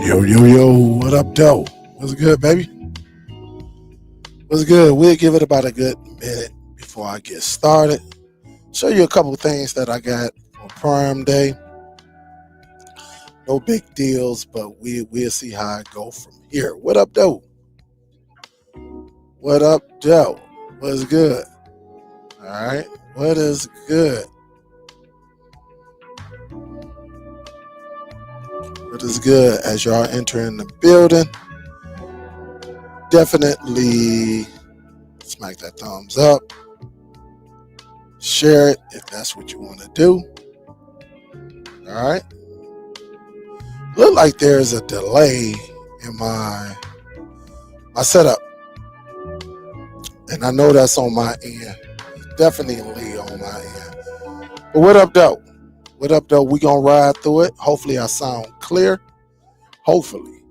Yo, what up, though? What's good, baby? What's good? We'll give it about a good minute before I get started. Show you a couple things that I got for Prime Day. No big deals, but we'll see how it go from here. What up, though? What up, Joe? What's good? All right. What is good? What is good as y'all entering the building? Definitely smack that thumbs up. Share it if that's what you want to do. All right. Look like there's a delay in my setup, and I know that's on my end. Definitely on my end. But what up, though? What up, though? We gonna ride through it. Hopefully, I sound clear. Hopefully.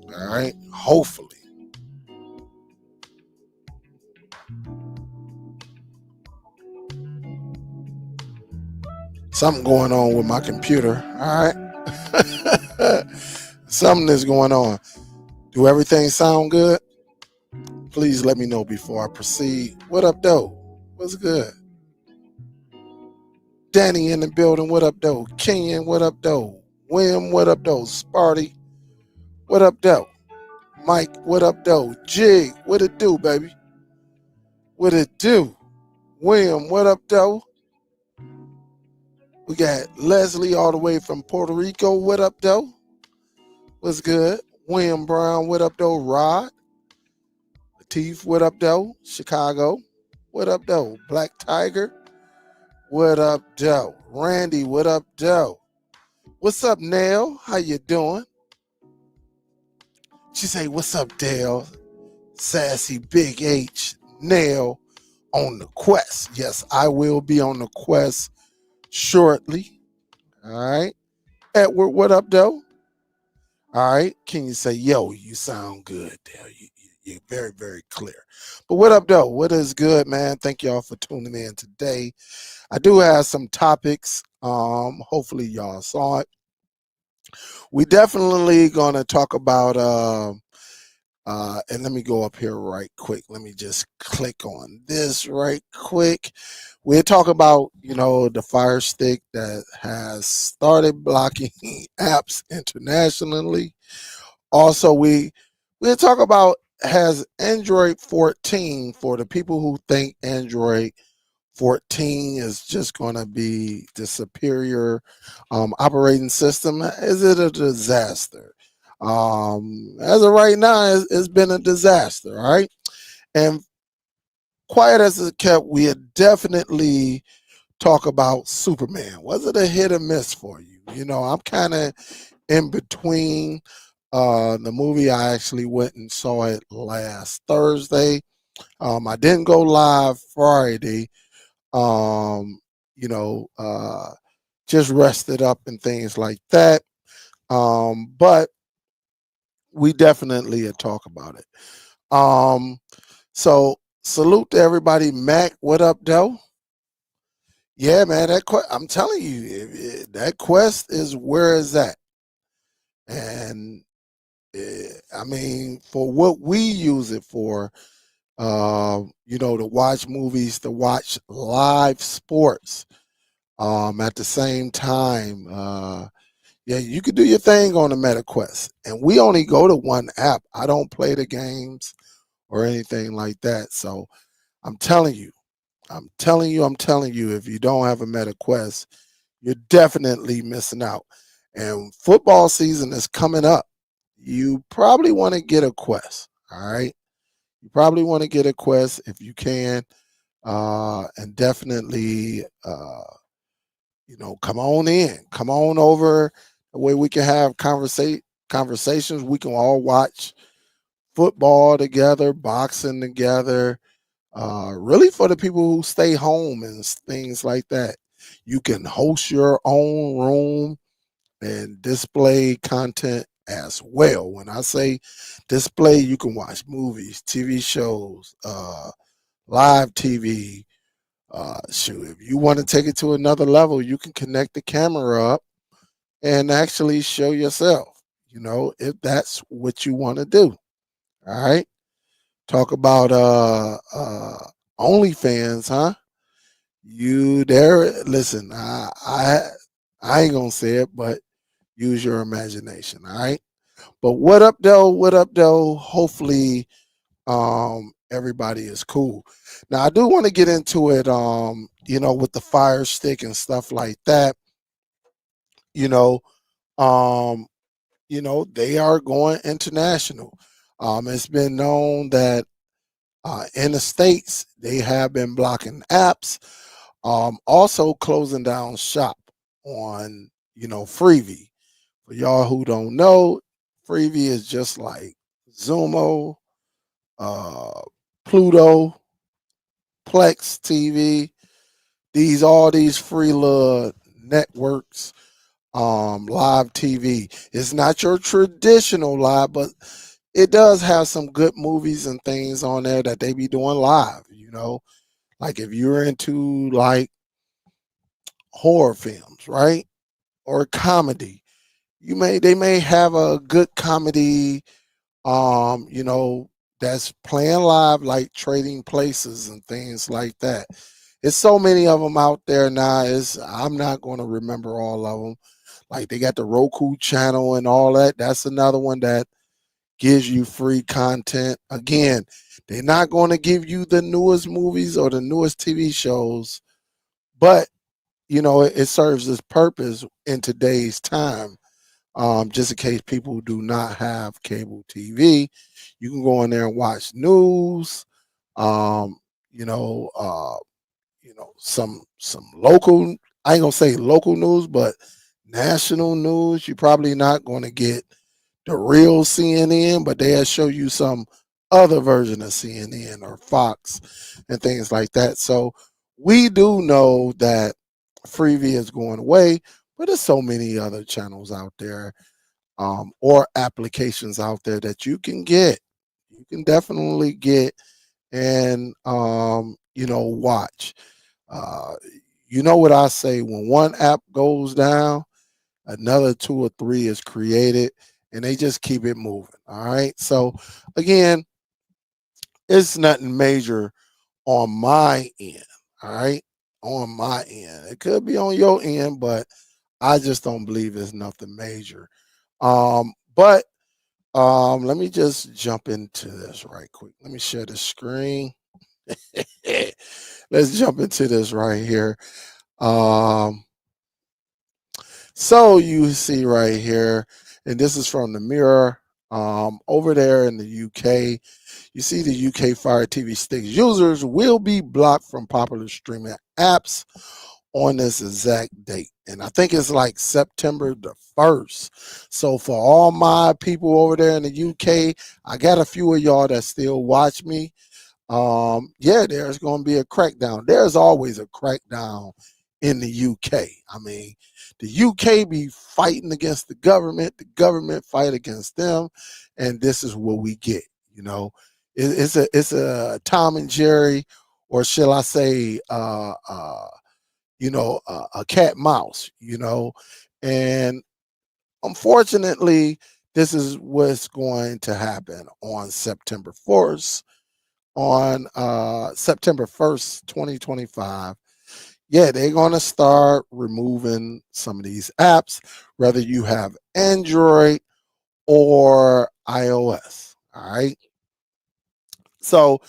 All right. Hopefully. Something going on with my computer. All right. Something is going on. Do everything sound good? Please let me know before I proceed. What up, though? What's good? Danny in the building. What up, though? Kenyon. What up, though? William. What up, though? Sparty. What up, though? Mike. What up, though? Jig. What it do, baby? What it do? William. What up, though? We got Leslie all the way from Puerto Rico. What up, though? What's good? William Brown. What up, though? Rod. Latif. What up, though? Chicago. What up, though? Black Tiger. What up, though? Randy. What up, though? What's up, Nell? How you doing? She say, what's up, Dale? Sassy Big H. Nell on the quest. Yes, I will be on the quest shortly. All right. Edward, what up, though? All right. Can you say, yo, you sound good, Dale? You're very, very clear. But what up, though? What is good, man? Thank y'all for tuning in today. I do have some topics. Hopefully y'all saw it. We definitely gonna talk about and let me go up here right quick. Let me just click on this right quick. We'll talk about, the Fire Stick that has started blocking apps internationally. Also, we'll talk about has Android 14, for the people who think Android 14 is just going to be the superior operating system. Is it a disaster? As of right now, it's been a disaster, all right? And quiet as it kept, we had definitely talk about Superman. Was it a hit or miss for you? I'm kind of in between. The movie, I actually went and saw it last Thursday. I didn't go live Friday. You know, just rested up and things like that. But we definitely talk about it. So salute to everybody. Mac, what up, though? Yeah, man, I'm telling you, that quest is where is that? And I mean, for what we use it for, to watch movies, to watch live sports, at the same time, yeah, you could do your thing on the MetaQuest. And we only go to one app. I don't play the games or anything like that. So I'm telling you, if you don't have a MetaQuest, you're definitely missing out. And football season is coming up. You probably want to get a Quest. All right. You probably want to get a Quest if you can. And definitely, come on in, come on over. The way we can have conversations. We can all watch football together, boxing together. Really, for the people who stay home and things like that, you can host your own room and display content as well. When I say display, you can watch movies, TV shows, live TV. Shoot, if you want to take it to another level, you can connect the camera up and actually show yourself, if that's what you want to do. All right. Talk about OnlyFans, huh? You there? Listen, I ain't gonna say it, but use your imagination. All right. But what up, though? What up, though? Hopefully, everybody is cool. Now, I do want to get into it. With the Fire Stick and stuff like that. You know, um, they are going international. It's been known that in the states they have been blocking apps, also closing down shop on Freevee. For y'all who don't know, Freevee is just like Zumo, uh, Pluto, Plex TV. All these free little networks, live TV. It's not your traditional live, but it does have some good movies and things on there that they be doing live. Like if you're into like horror films, right, or comedy, they may have a good comedy, that's playing live, like Trading Places and things like that. It's so many of them out there now. I'm not going to remember all of them. Like they got the Roku channel and all that. That's another one that gives you free content. Again, they're not going to give you the newest movies or the newest TV shows, but it serves its purpose in today's time. Just in case people do not have cable TV, you can go in there and watch news. Um, you know, uh, some local. I ain't gonna say local news, but national news. You're probably not going to get the real CNN, but they'll show you some other version of CNN or Fox and things like that. So we do know that Freevee is going away, but there's so many other channels out there, or applications out there that you can get. You can definitely get and watch. Uh, you know what I say? When one app goes down, another two or three is created, and they just keep it moving. All right. So again, it's nothing major on my end. All right. On my end, it could be on your end, but I just don't believe it's nothing major. But let me just jump into this right quick. Let me share the screen. Let's jump into this right here. Um, So you see right here, and this is from the Mirror. Over there in the UK, you see the UK Fire TV Stick users will be blocked from popular streaming apps on this exact date. And I think it's like September the 1st. So for all my people over there in the UK, I got a few of y'all that still watch me. Yeah, there's going to be a crackdown. There's always a crackdown in the UK. I mean, the UK be fighting against the government fight against them, and this is what we get. It's a Tom and Jerry, or shall I say, a cat mouse. And unfortunately, this is what's going to happen on September 4th, on September 1st, 2025. Yeah, they're going to start removing some of these apps, whether you have Android or iOS. All right. So,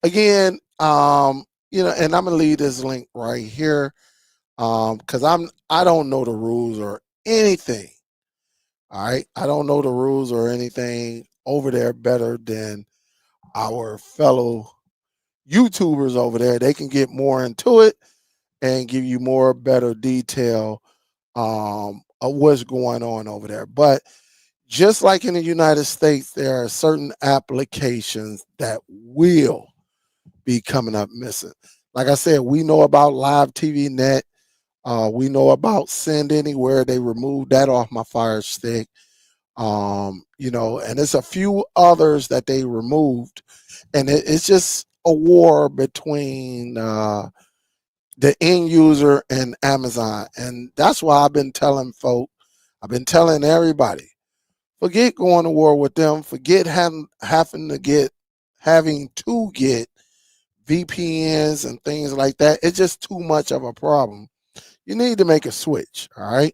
again, and I'm going to leave this link right here, because I don't know the rules or anything. All right. I don't know the rules or anything over there better than our fellow YouTubers over there. They can get more into it and give you more better detail, of what's going on over there. But just like in the United States, there are certain applications that will be coming up missing. Like I said, we know about Live TV Net. We know about Send Anywhere. They removed that off my Fire Stick. And there's a few others that they removed, and it's just a war between the end user and Amazon. And that's why I've been telling folk, I've been telling everybody, forget going to war with them. Forget having to get VPNs and things like that. It's just too much of a problem. You need to make a switch. All right.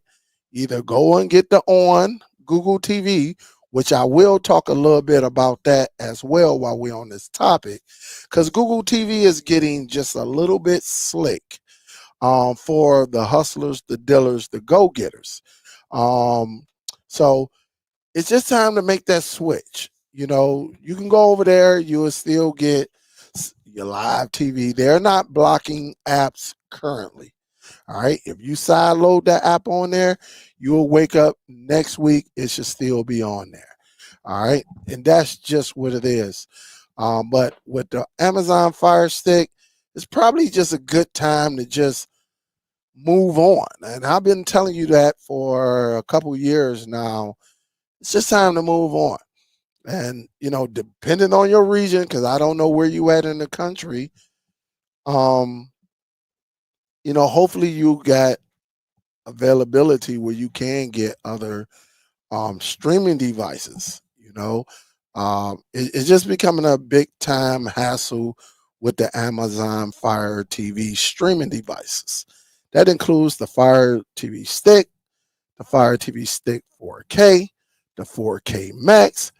Either go and get the on Google TV, which I will talk a little bit about that as well while we're on this topic, because Google TV is getting just a little bit slick for the hustlers, the dealers, the go-getters. So it's just time to make that switch. You know, you can go over there, you will still get your live TV. They're not blocking apps currently. All right. If you sideload that app on there, you will wake up next week. It should still be on there. All right. And that's just what it is. But with the Amazon Fire Stick, it's probably just a good time to just move on. And I've been telling you that for a couple years now. It's just time to move on. And, you know, depending on your region, because I don't know where you at in the country, you know, hopefully you got availability where you can get other streaming devices. You know, it's just becoming a big time hassle with the Amazon Fire TV streaming devices. That includes the Fire TV Stick, the Fire TV Stick 4K, the 4K Max,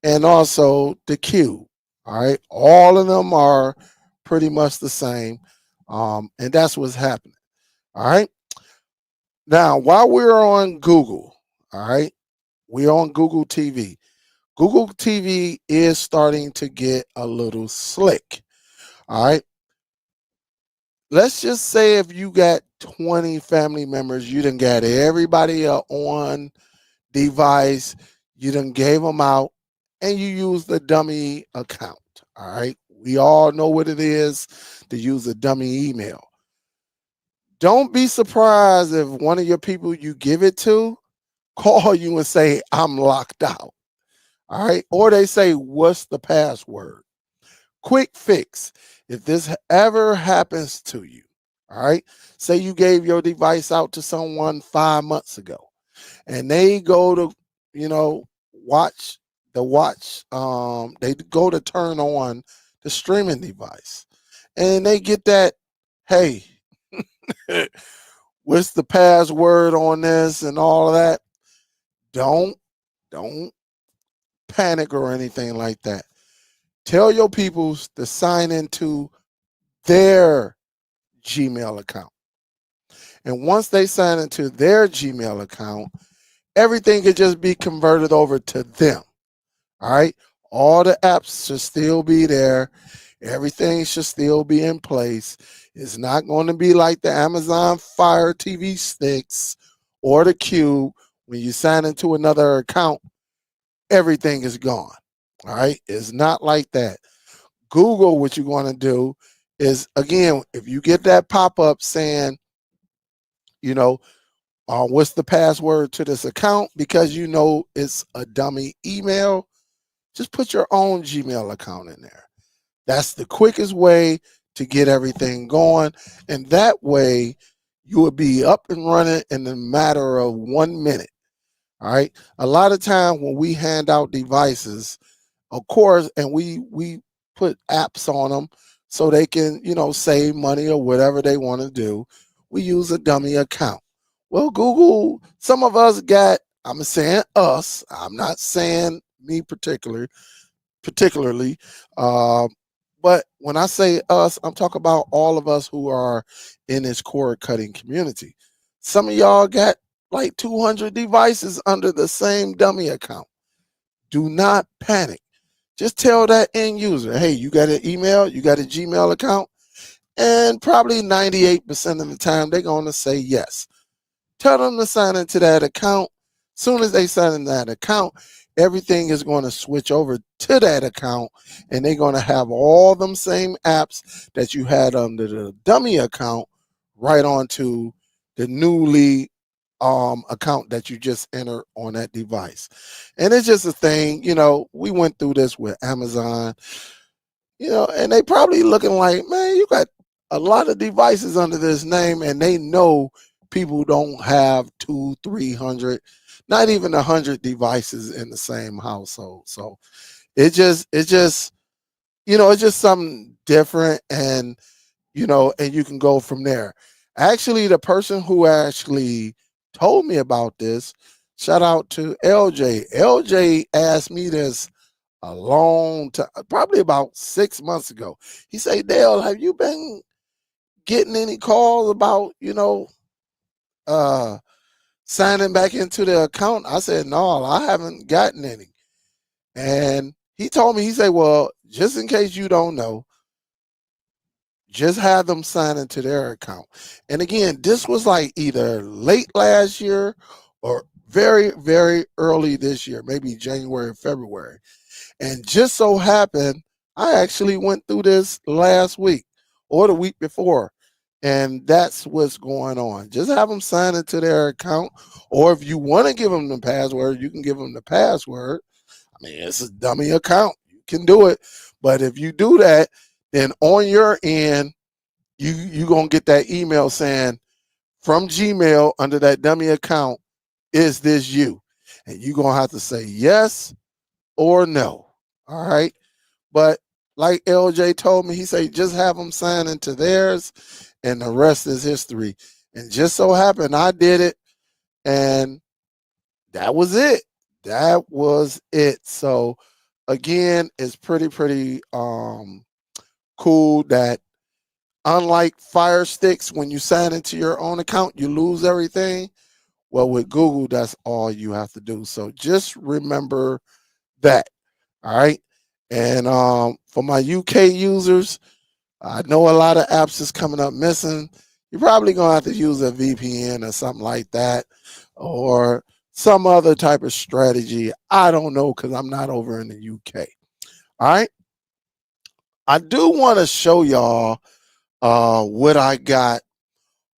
and also the Cube. All right, all of them are pretty much the same, and that's what's happening. All right. Now, while we're on Google, all right, we're on Google TV. Google TV is starting to get a little slick. All right. Let's just say if you got 20 family members, you done got everybody on device, you done gave them out, and you use the dummy account. All right. We all know what it is to use a dummy email. Don't be surprised if one of your people you give it to call you and say, I'm locked out. All right. Or they say, what's the password? Quick fix. If this ever happens to you, all right, say you gave your device out to someone 5 months ago and they go to, you know, they go to turn on the streaming device and they get that, hey, what's the password on this and all of that? Don't panic or anything like that. Tell your people to sign into their Gmail account. And once they sign into their Gmail account, everything could just be converted over to them. All right. All the apps should still be there. Everything should still be in place. It's not going to be like the Amazon Fire TV sticks or the Cube. When you sign into another account, everything is gone. All right. It's not like that. Google, what you're going to do is, again, if you get that pop up saying, you know, what's the password to this account, because you know it's a dummy email, just put your own Gmail account in there. That's the quickest way to get everything going. And that way you will be up and running in a matter of 1 minute. All right. A lot of time when we hand out devices, of course, and we put apps on them so they can, you know, save money or whatever they want to do. We use a dummy account. Well, Google, some of us got, I'm saying us, I'm not saying me particularly, but when I say us, I'm talking about all of us who are in this cord cutting community. Some of y'all got like 200 devices under the same dummy account. Do not panic. Just tell that end user, hey, you got an email, you got a Gmail account, and probably 98% of the time they're going to say yes. Tell them to sign into that account. Soon as they sign in that account, everything is going to switch over to that account, and they're going to have all them same apps that you had under the dummy account right onto the newly account that you just entered on that device. And it's just a thing, you know, we went through this with Amazon, you know, and they probably looking like, man, you got a lot of devices under this name, and they know people don't have 200, 300, not even 100 devices in the same household. So it's just it's just something different, and and you can go from there. Actually, the person who actually told me about this, shout out to LJ. LJ asked me this a long time, probably about 6 months ago. He said, Dale, have you been getting any calls about, uh, signing back into the account? I said, no, I haven't gotten any. And he told me, he said, well, just in case you don't know, just have them sign into their account. And again, this was like either late last year or very, very early this year, maybe January, February. And just so happened, I actually went through this last week or the week before. And that's what's going on. Just have them sign into their account. Or if you want to give them the password, you can give them the password. I mean, it's a dummy account. You can do it. But if you do that, then on your end, you going to get that email saying from Gmail under that dummy account, is this you? And you're going to have to say yes or no. All right. But like LJ told me, he said, just have them sign into theirs and the rest is history. And just so happened I did it, and that was it. That was it. So again, it's pretty cool that unlike Fire Sticks, when you sign into your own account, you lose everything. Well, with Google, that's all you have to do. So just remember that. All right. And for my UK users, I know a lot of apps is coming up missing. You're probably going to have to use a VPN or something like that, or some other type of strategy. I don't know because I'm not over in the UK. All right. I do want to show y'all what I got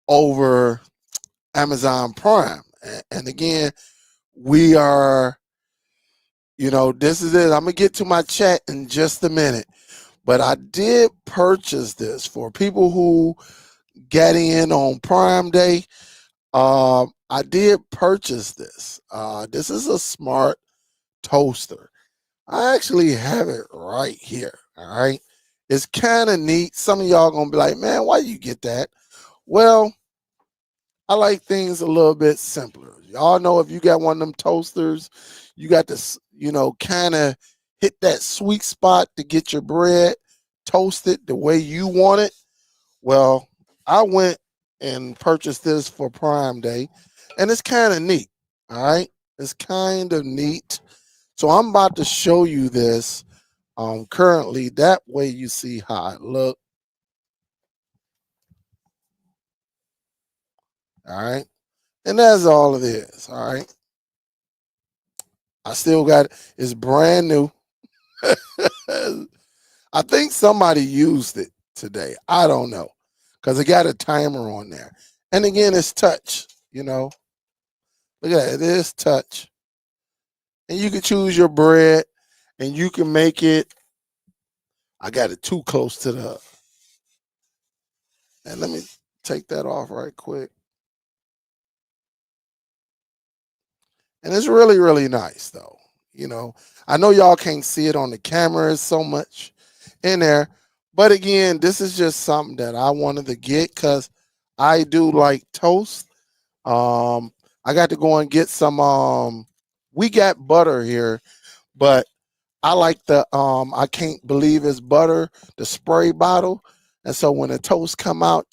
over Amazon Prime. And again, we are, this is it. I'm going to get to my chat in just a minute. But I did purchase this for people who get in on Prime Day. I did purchase this. This is a smart toaster. I actually have it right here. All right. It's kind of neat. Some of y'all going to be like, man, why you get that? Well, I like things a little bit simpler. Y'all know if you got one of them toasters, you got to, kind of hit that sweet spot to get your bread toasted the way you want it. Well, I went and purchased this for Prime Day, and it's kind of neat. All right. It's kind of neat. So I'm about to show you this currently. That way you see how it look. All right. And that's all it is. All right. I still got it. It's brand new. I think somebody used it today. I don't know. Because it got a timer on there. And again, it's touch, Look at that. It is touch. And you can choose your bread and you can make it. I got it too close to the. And let me take that off right quick. And it's really, really nice, though. I know y'all can't see it on the camera so much in there. But again, this is just something that I wanted to get because I do like toast. I got to go and get some. We got butter here, but I like the I can't believe it's butter, the spray bottle. And so when the toast come out,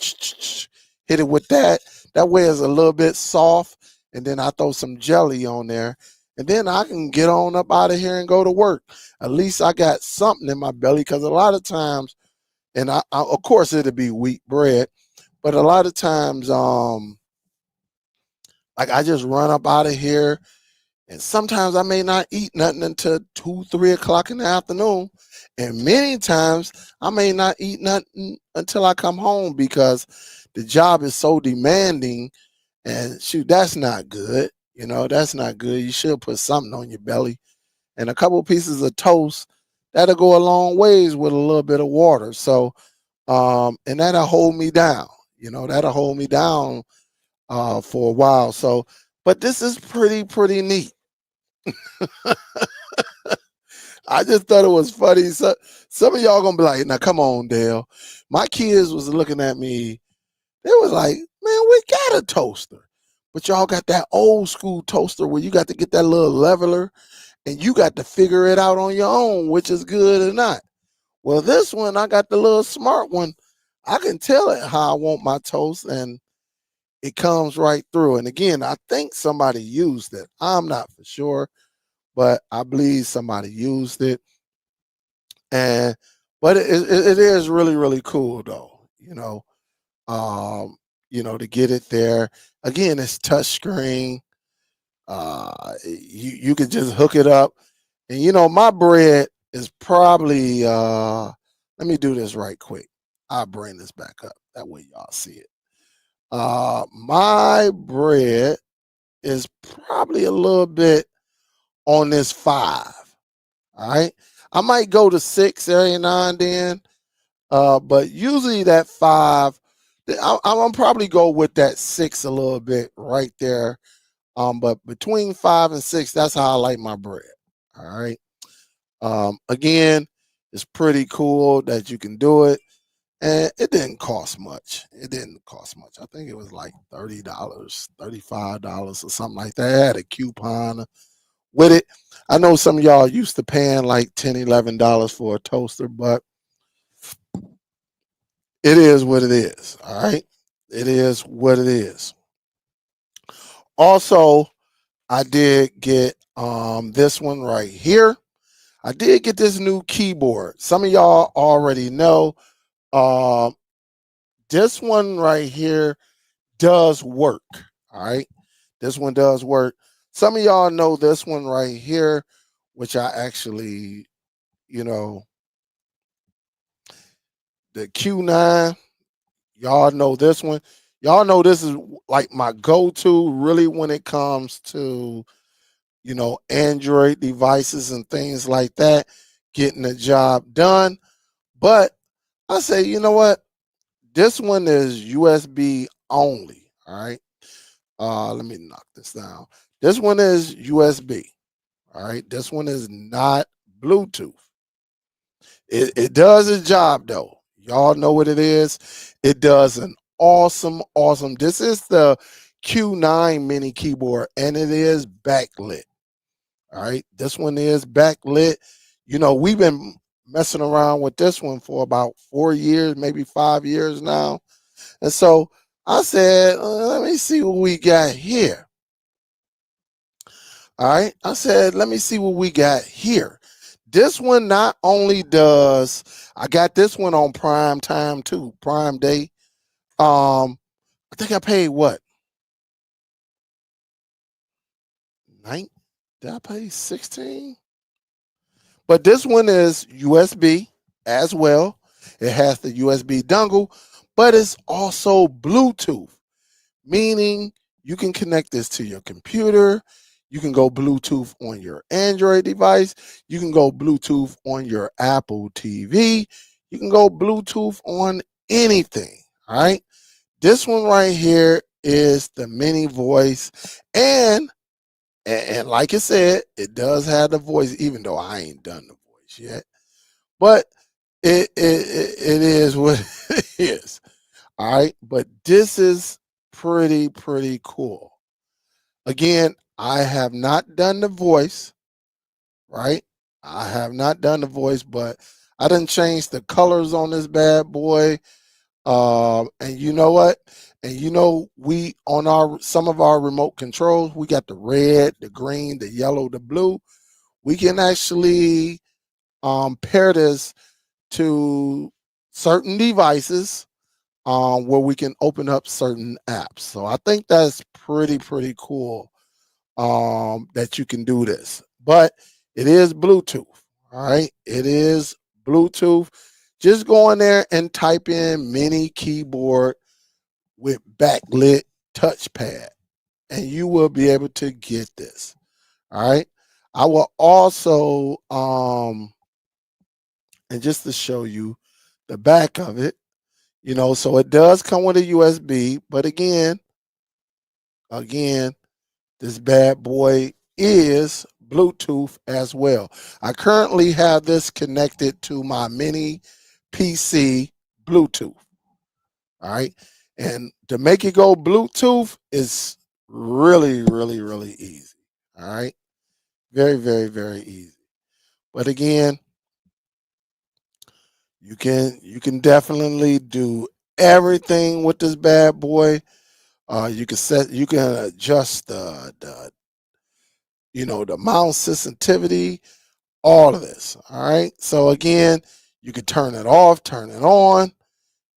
hit it with that. That way it's a little bit soft. And then I throw some jelly on there. And then I can get on up out of here and go to work. At least I got something in my belly, because a lot of times, and I of course it'll be wheat bread, but a lot of times like I just run up out of here, and sometimes I may not eat nothing until 2, 3 o'clock in the afternoon. And many times I may not eat nothing until I come home because the job is so demanding. And shoot, that's not good. That's not good. You should put something on your belly. And a couple pieces of toast, that'll go a long ways with a little bit of water. So, and that'll hold me down. That'll hold me down for a while. So, but this is pretty neat. I just thought it was funny. So some of y'all gonna be like, "Now come on, Dale." My kids was looking at me. They was like, "Man, we got a toaster, but y'all got that old school toaster where you got to get that little leveler and you got to figure it out on your own, which is good or not." Well, this one I got the little smart one. I can tell it how I want my toast, and it comes right through. And again, I think somebody used it. I'm not for sure, but I believe somebody used it. And but it is really cool though. Um, to get it there. Again, it's touchscreen. You could just hook it up, and my bread is probably. Let me do this right quick. I'll bring this back up. That way y'all see it. My bread is probably a little bit on this 5. All right. I might go to 6 every now and then. But usually that 5, I'm gonna probably go with that 6 a little bit right there. But between 5 and 6, that's how I like my bread. All right. Again, it's pretty cool that you can do it, and it didn't cost much. It didn't cost much. I think it was like $30, $35 or something like that. I had a coupon with it. I know some of y'all used to paying like $10, $11 for a toaster, but it is what it is. All right. It is what it is. Also, I did get this one right here. I did get this new keyboard. Some of y'all already know. Um, this one right here does work. All right. This one does work. Some of y'all know this one right here, which I actually, you know, the Q9. Y'all know this one. Y'all know this is like my go-to really when it comes to, Android devices and things like that, getting the job done. But I say, you know what? This one is USB only. All right. Let me knock this down. This one is USB. All right. This one is not Bluetooth. It does its job though. Y'all know what it is. It does an awesome. This is the Q9 mini keyboard, and it is backlit. All right, this one is backlit. We've been messing around with this one for about 4 years, maybe 5 years now, and so I said, let me see what we got here. All right, I said, let me see what we got here. This one not only does I got this one on Prime Time too, Prime Day. I think I paid what? Nine? Did I pay 16? But this one is USB as well. It has the USB dongle, but it's also Bluetooth, meaning you can connect this to your computer. You can go Bluetooth on your Android device. You can go Bluetooth on your Apple TV. You can go Bluetooth on anything. All right. This one right here is the mini voice. And like I said, it does have the voice, even though I ain't done the voice yet. But it is what it is. All right. But this is pretty cool. Again, I have not done the voice, right? I have not done the voice, but I done changed the colors on this bad boy. And you know what? And we on our some of our remote controls, we got the red, the green, the yellow, the blue. We can actually pair this to certain devices where we can open up certain apps. So I think that's pretty cool that you can do this. But it is Bluetooth. All right. It is Bluetooth. Just go in there and type in mini keyboard with backlit touchpad, and you will be able to get this. All right. I will also, and just to show you the back of it, so it does come with a USB, but again, Again, this bad boy is Bluetooth as well. I currently have this connected to my mini PC Bluetooth. All right. And to make it go Bluetooth is really, really, really easy. All right. Very, very, very easy. But again, you can definitely do everything with this bad boy. You can adjust the mouse sensitivity, all of this. All right. So again, you can turn it off, turn it on.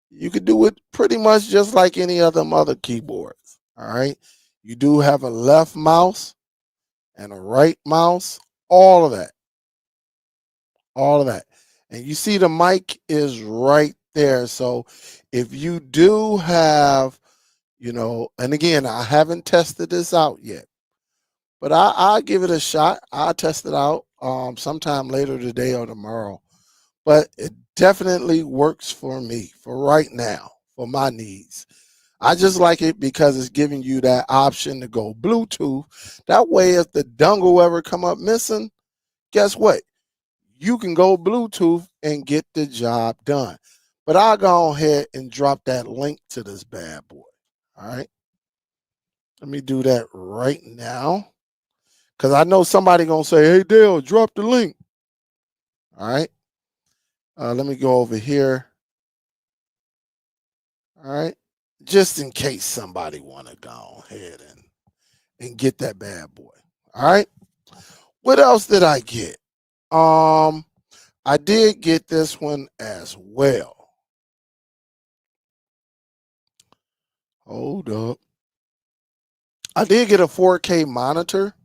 You could do it pretty much just like any other keyboards. All right. You do have a left mouse and a right mouse, all of that, all of that. And you see the mic is right there. So if you do have, and again, I haven't tested this out yet, but I'll give it a shot. I'll test it out sometime later today or tomorrow. But it definitely works for me for right now, for my needs. I just like it because it's giving you that option to go Bluetooth. That way, if the dongle ever come up missing, guess what? You can go Bluetooth and get the job done. But I'll go ahead and drop that link to this bad boy. All right. Let me do that right now. Because I know somebody going to say, hey, Dale, drop the link. All right. Let me go over here. All right. Just in case somebody want to go ahead and get that bad boy. All right. What else did I get? I did get this one as well. Hold up. I did get a 4K monitor.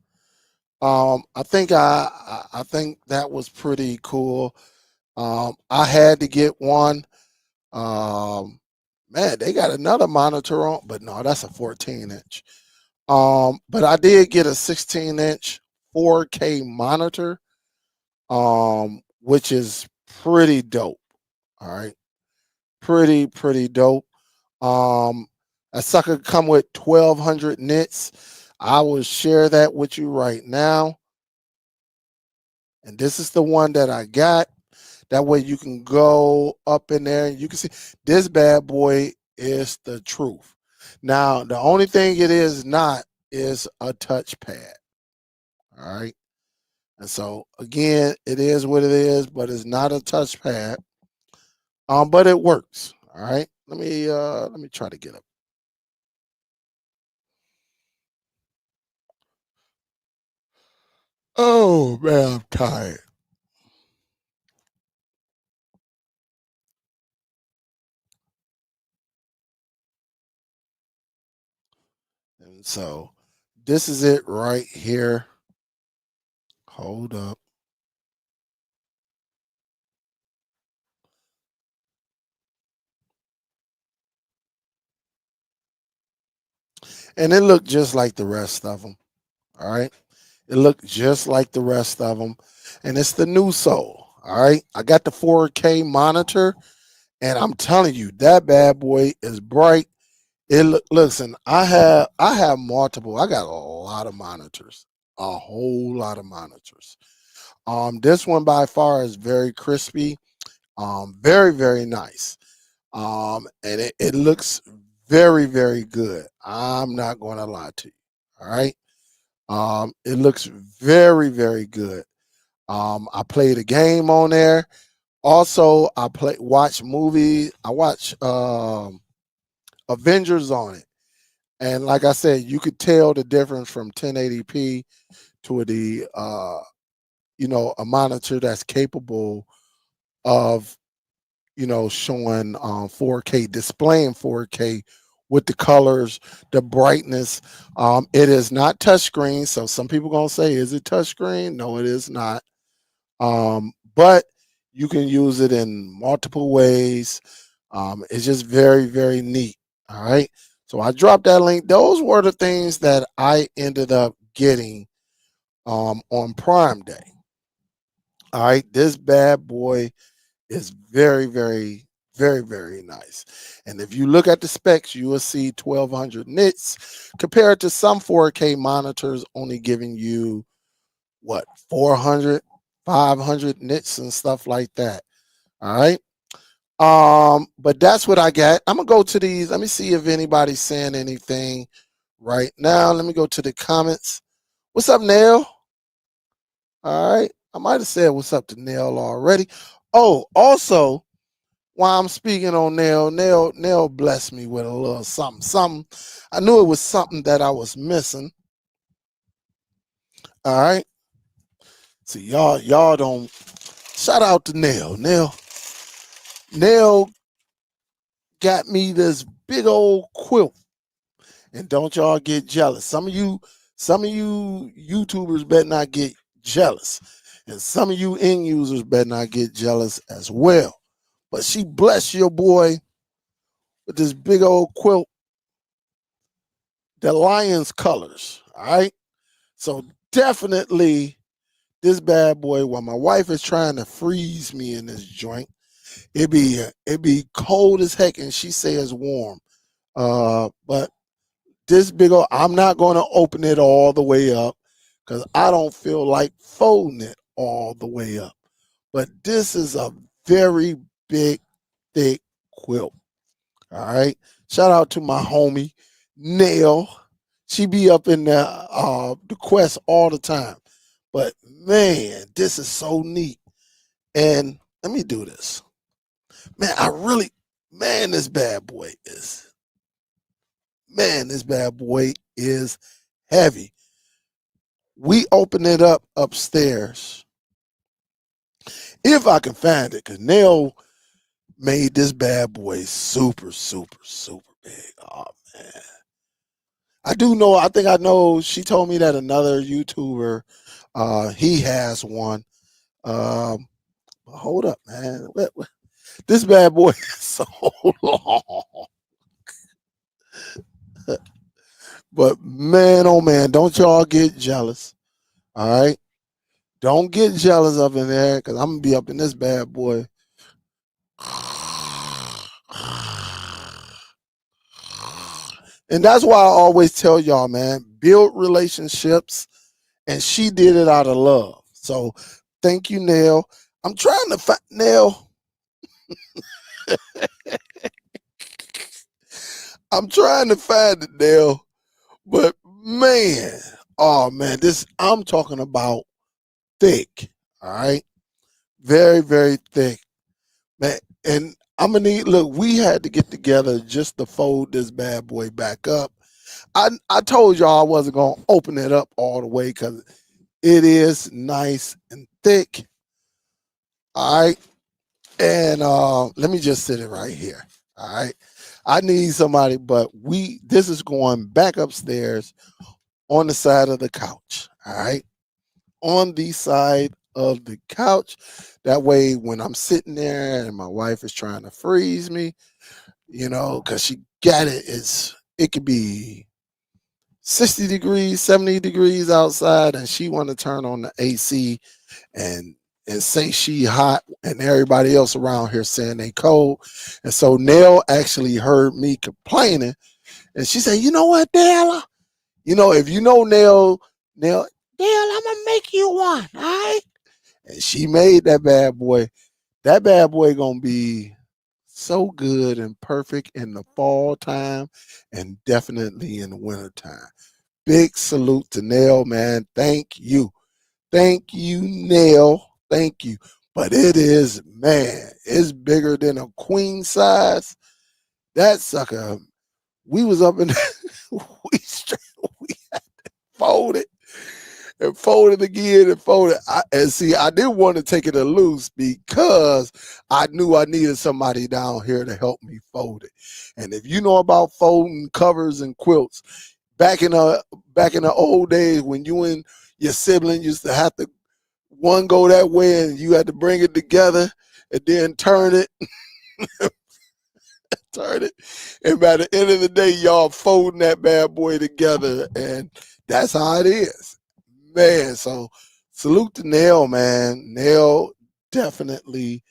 I think that was pretty cool. I had to get one. Man, they got another monitor on, but no, that's a 14 inch. But I did get a 16-inch 4K monitor, which is pretty dope. All right, pretty dope. Um, a sucker come with 1,200 nits. I will share that with you right now, and this is the one that I got. That way you can go up in there and you can see this bad boy is the truth. Now, the only thing it is not is a touchpad. All right. And so again, it is what it is, but it's not a touchpad. But it works. All right. Let me try to get up. Oh man, I'm tired. And so this is it right here. Hold up. And it looked just like the rest of them. All right. It looked just like the rest of them. And it's the new Soul. All right. I got the 4K monitor, and I'm telling you, that bad boy is bright. Listen, I have multiple. I got a lot of monitors. A whole lot of monitors. This one by far is very crispy. Very, very nice. And it looks very, very good. I'm not going to lie to you. All right. It looks very, very good. I played a game on there. Also, watch movies. I watch Avengers on it, and like I said, you could tell the difference from 1080p to a monitor that's capable of showing 4K, displaying 4K with the colors, the brightness. It is not touchscreen, so some people gonna say, "Is it touchscreen?" No, it is not. But you can use it in multiple ways. It's just very, very neat. All right. So I dropped that link. Those were the things that I ended up getting on Prime Day. All right. This bad boy is very, very, Very, very nice. And if you look at the specs, you will see 1200 nits compared to some 4K monitors only giving you what 400, 500 nits and stuff like that. All right. But that's what I got. I'm gonna go to these. Let me see if anybody's saying anything right now. Let me go to the comments. What's up, Neil? All right. I might have said what's up to Neil already. Oh, also, while I'm speaking on Neil blessed me with a little something. I knew it was something that I was missing. All right. See, y'all don't shout out to Neil. Neil got me this big old quilt. And don't y'all get jealous. Some of you YouTubers better not get jealous. And some of you end users better not get jealous as well. But she blessed your boy with this big old quilt, the Lions colors. All right. So definitely this bad boy, while my wife is trying to freeze me in this joint, it be cold as heck, and she say it's warm. But this big old, I'm not going to open it all the way up because I don't feel like folding it all the way up. But this is a very big, thick quilt. All right. Shout out to my homie Nail. She be up in the quest all the time. But man, this is so neat. And let me do this. Man, this bad boy is heavy. We open it up upstairs. If I can find it, because Nail made this bad boy super, super, super big. Oh man. I think I know she told me that another YouTuber he has one. Hold up, man. This bad boy is so long. But man, oh man, don't y'all get jealous. All right. Don't get jealous up in there because I'm gonna be up in this bad boy. And that's why I always tell y'all, man, build relationships. And she did it out of love. So thank you, Nail. I'm trying to find Nail. I'm trying to find it, Nail. But man, oh man, I'm talking about thick. All right. Very, very thick. Man, and I'm gonna need look, we had to get together just to fold this bad boy back up. I told y'all I wasn't gonna open it up all the way because it is nice and thick. All right. And let me just sit it right here. All right. I need somebody, but this is going back upstairs on the side of the couch. All right. On the side of the couch. That way, when I'm sitting there and my wife is trying to freeze me, because she got it could be 60 degrees, 70 degrees outside, and she want to turn on the AC and say she hot, and everybody else around here saying they cold. And so Nell actually heard me complaining, and she said, "You know what, Dale? If you know Nell, Dale, I'm gonna make you one, all right?" And she made that bad boy. That bad boy gonna be so good and perfect in the fall time and definitely in the winter time. Big salute to Nell, man. Thank you. Thank you, Nell. Thank you. But it is, man, it's bigger than a queen size. That sucker, we was up in we folded and folded again and folded. And see, I didn't want to take it loose because I knew I needed somebody down here to help me fold it. And if you know about folding covers and quilts, back in the old days when you and your sibling used to have to one go that way and you had to bring it together and then turn it, and by the end of the day, y'all folding that bad boy together, and that's how it is, man. So salute to Nell, man. Nell definitely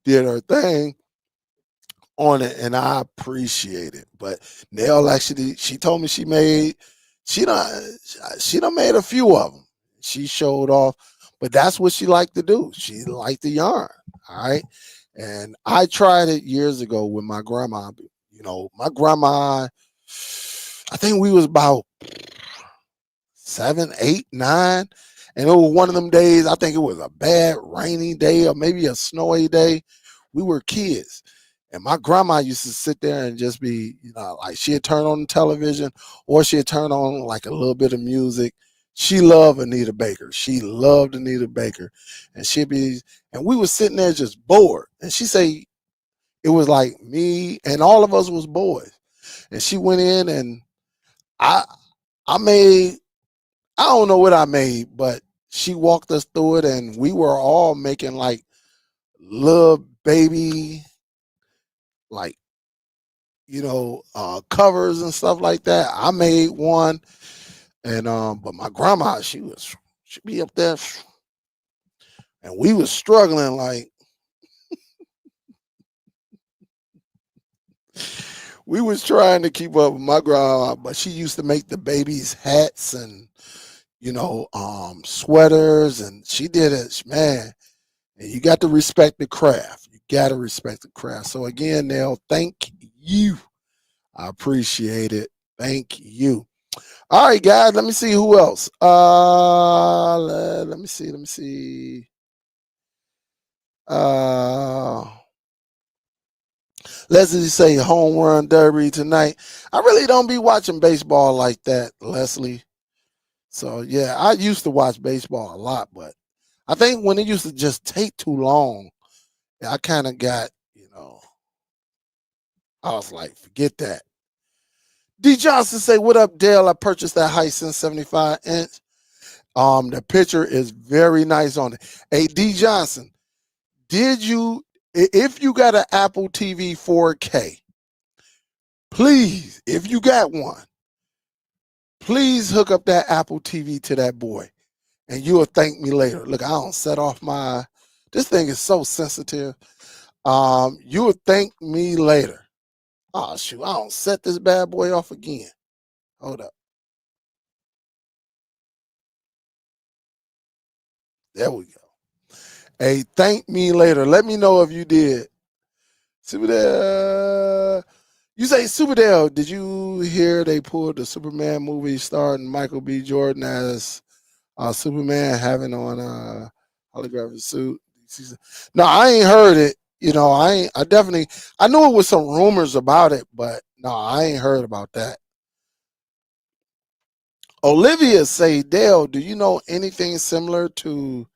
did her thing. on it, and I appreciate it. But Nell actually, she told me she done she done made a few of them. She showed off, but that's what she liked to do. She liked to yarn. All right, and I tried it years ago with my grandma. You know, my grandma. I think we was about 7, 8, 9. And it was one of them days, I think it was a bad rainy day or maybe a snowy day. We were kids. And my grandma used to sit there and just be, you know, like she'd turn on the television or she'd turn on like a little bit of music. She loved Anita Baker. She loved Anita Baker. And she'd be, and we was sitting there just bored. And she say it was like me and all of us was boys. And she went in and I I made I don't know what I made, but she walked us through it, and we were all making like little baby, like covers and stuff like that. I made one, and but my grandma, she be up there, and we was struggling like we was trying to keep up with my grandma, but she used to make the babies hats and sweaters, and she did it, man. And you got to respect the craft. You got to respect the craft. So again, Nell, thank you. I appreciate it. Thank you. All right, guys. Let me see who else. Let me see. Let me see. Uh, Leslie say home run derby tonight. I really don't be watching baseball like that, Leslie. So yeah, I used to watch baseball a lot, but I think when it used to just take too long, I kind of got, I was like, forget that. D Johnson say, what up, Dale? I purchased that Hisense 75-inch. The picture is very nice on it. Hey, D Johnson, if you got an Apple TV 4K, please, if you got one, please hook up that Apple TV to that boy, and you'll thank me later. Look, I don't set off this thing is so sensitive. You'll thank me later. Oh, shoot, I don't set this bad boy off again. Hold up. There we go. Hey, thank me later. Let me know if you did. Superdell. You say Superdell. Did you hear they pulled the Superman movie starring Michael B. Jordan as Superman having on a holographic suit? No, I ain't heard it. I knew it was some rumors about it, but no, I ain't heard about that. Olivia say, Dale, do you know anything similar to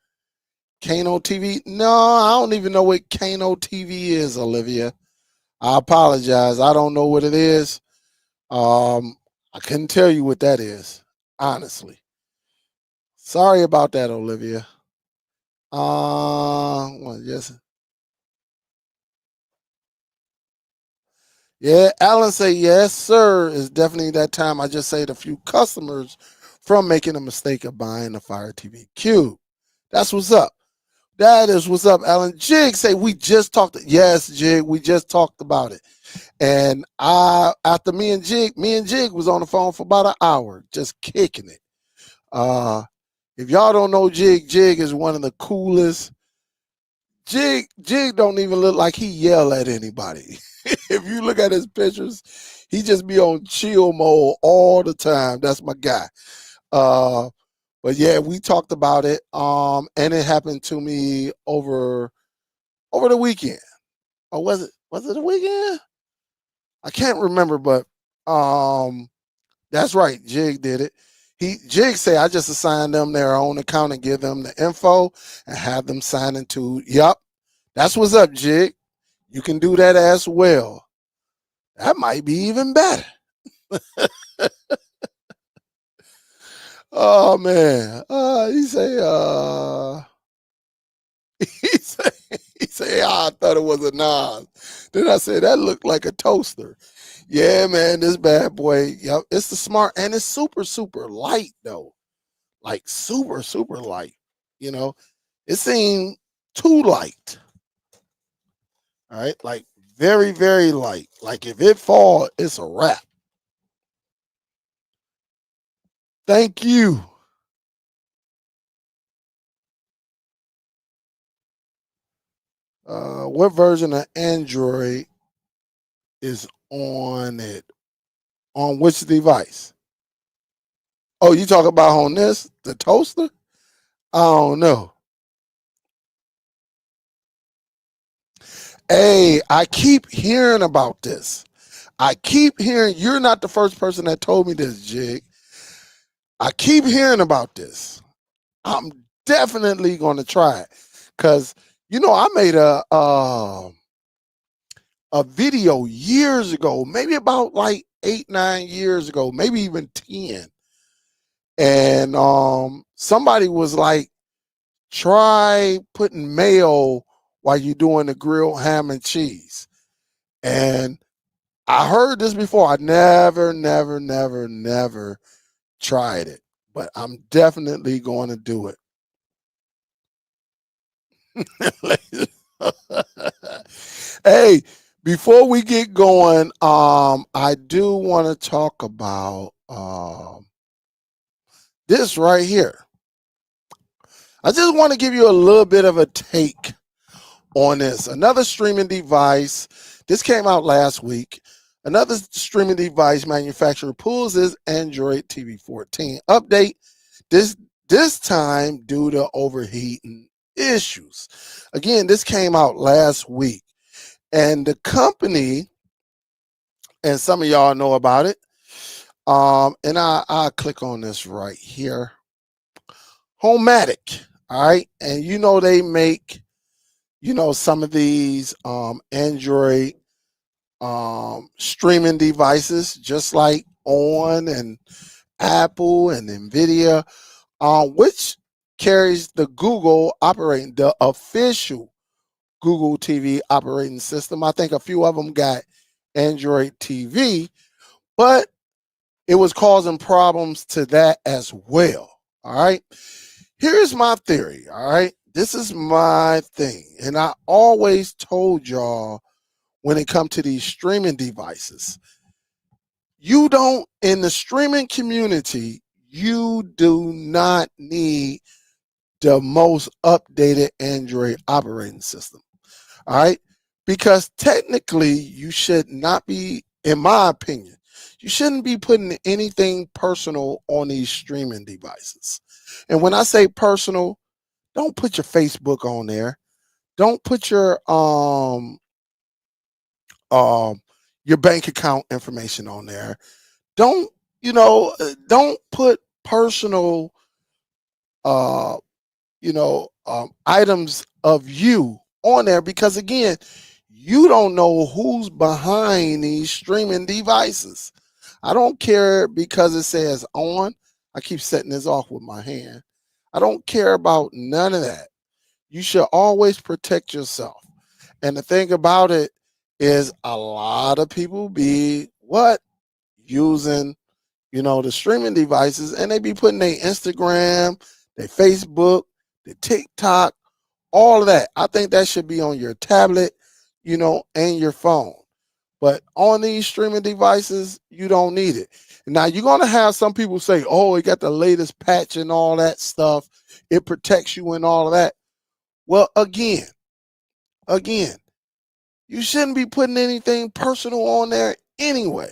Kano TV? No, I don't even know what Kano TV is, Olivia. I apologize. I don't know what it is. I couldn't tell you what that is, honestly. Sorry about that, Olivia. Well, yes. Yeah, Alan say, yes, sir. It's definitely that time. I just saved a few customers from making a mistake of buying the Fire TV Cube. That's what's up. That is what's up, Alan. Jig say we just talked. Yes, Jig, we just talked about it. And after me and Jig was on the phone for about an hour, just kicking it. If y'all don't know Jig is one of the coolest. Jig don't even look like he yell at anybody. If you look at his pictures, he just be on chill mode all the time. That's my guy. Uh, but yeah, we talked about it. And it happened to me over the weekend. Or was it the weekend? I can't remember, but that's right. Jig did it. Jig say I just assigned them their own account and give them the info and have them sign into. Yup, that's what's up, Jig. You can do that as well. That might be even better. Oh man. He say I thought it was a Nas. Then I said that looked like a toaster. Yeah, man, this bad boy. Yep, it's the smart and it's super, super light though. Like super, super light. You know, it seemed too light. All right, like Very, very light. Like if it fall, it's a wrap. Thank you. What version of Android is on it? On which device? Oh, you talk about on this, the toaster? I don't know. Hey, I keep hearing about this. I keep hearing, you're not the first person that told me this, Jig. I keep hearing about this. I'm definitely going to try it because I made a video years ago, maybe about like 8, 9 years ago, maybe even 10, and somebody was like, try putting mayo while you're doing the grilled ham and cheese. And I heard this before. I never tried it, but I'm definitely going to do it. Hey, before we get going, I do want to talk about this right here. I just want to give you a little bit of a take on this. Another streaming device. This came out last week. Another streaming device manufacturer pulls its Android TV 14 update. This time due to overheating issues. Again, this came out last week. And the company, and some of y'all know about it, and I'll click on this right here. Homematic, all right? And they make, some of these Android streaming devices, just like ON and Apple and NVIDIA, which carries the the official Google TV operating system. I think a few of them got Android TV, but it was causing problems to that as well. All right. Here's my theory. All right. This is my thing. And I always told y'all when it comes to these streaming devices, in the streaming community, you do not need the most updated Android operating system. All right. Because technically, you should not be, in my opinion, you shouldn't be putting anything personal on these streaming devices. And when I say personal, don't put your Facebook on there. Don't put your bank account information on there. Don't don't put personal uh items of you on there, because again, you don't know who's behind these streaming devices. I don't care because it says on. I keep setting this off with my hand. I don't care about none of that. You should always protect yourself. And the thing about it is, a lot of people be using the streaming devices, and they be putting their Instagram, their Facebook, their TikTok, all of that. I think that should be on your tablet, and your phone. But on these streaming devices, you don't need it. Now, you're going to have some people say, oh, it got the latest patch and all that stuff. It protects you and all of that. Well, again, you shouldn't be putting anything personal on there anyway.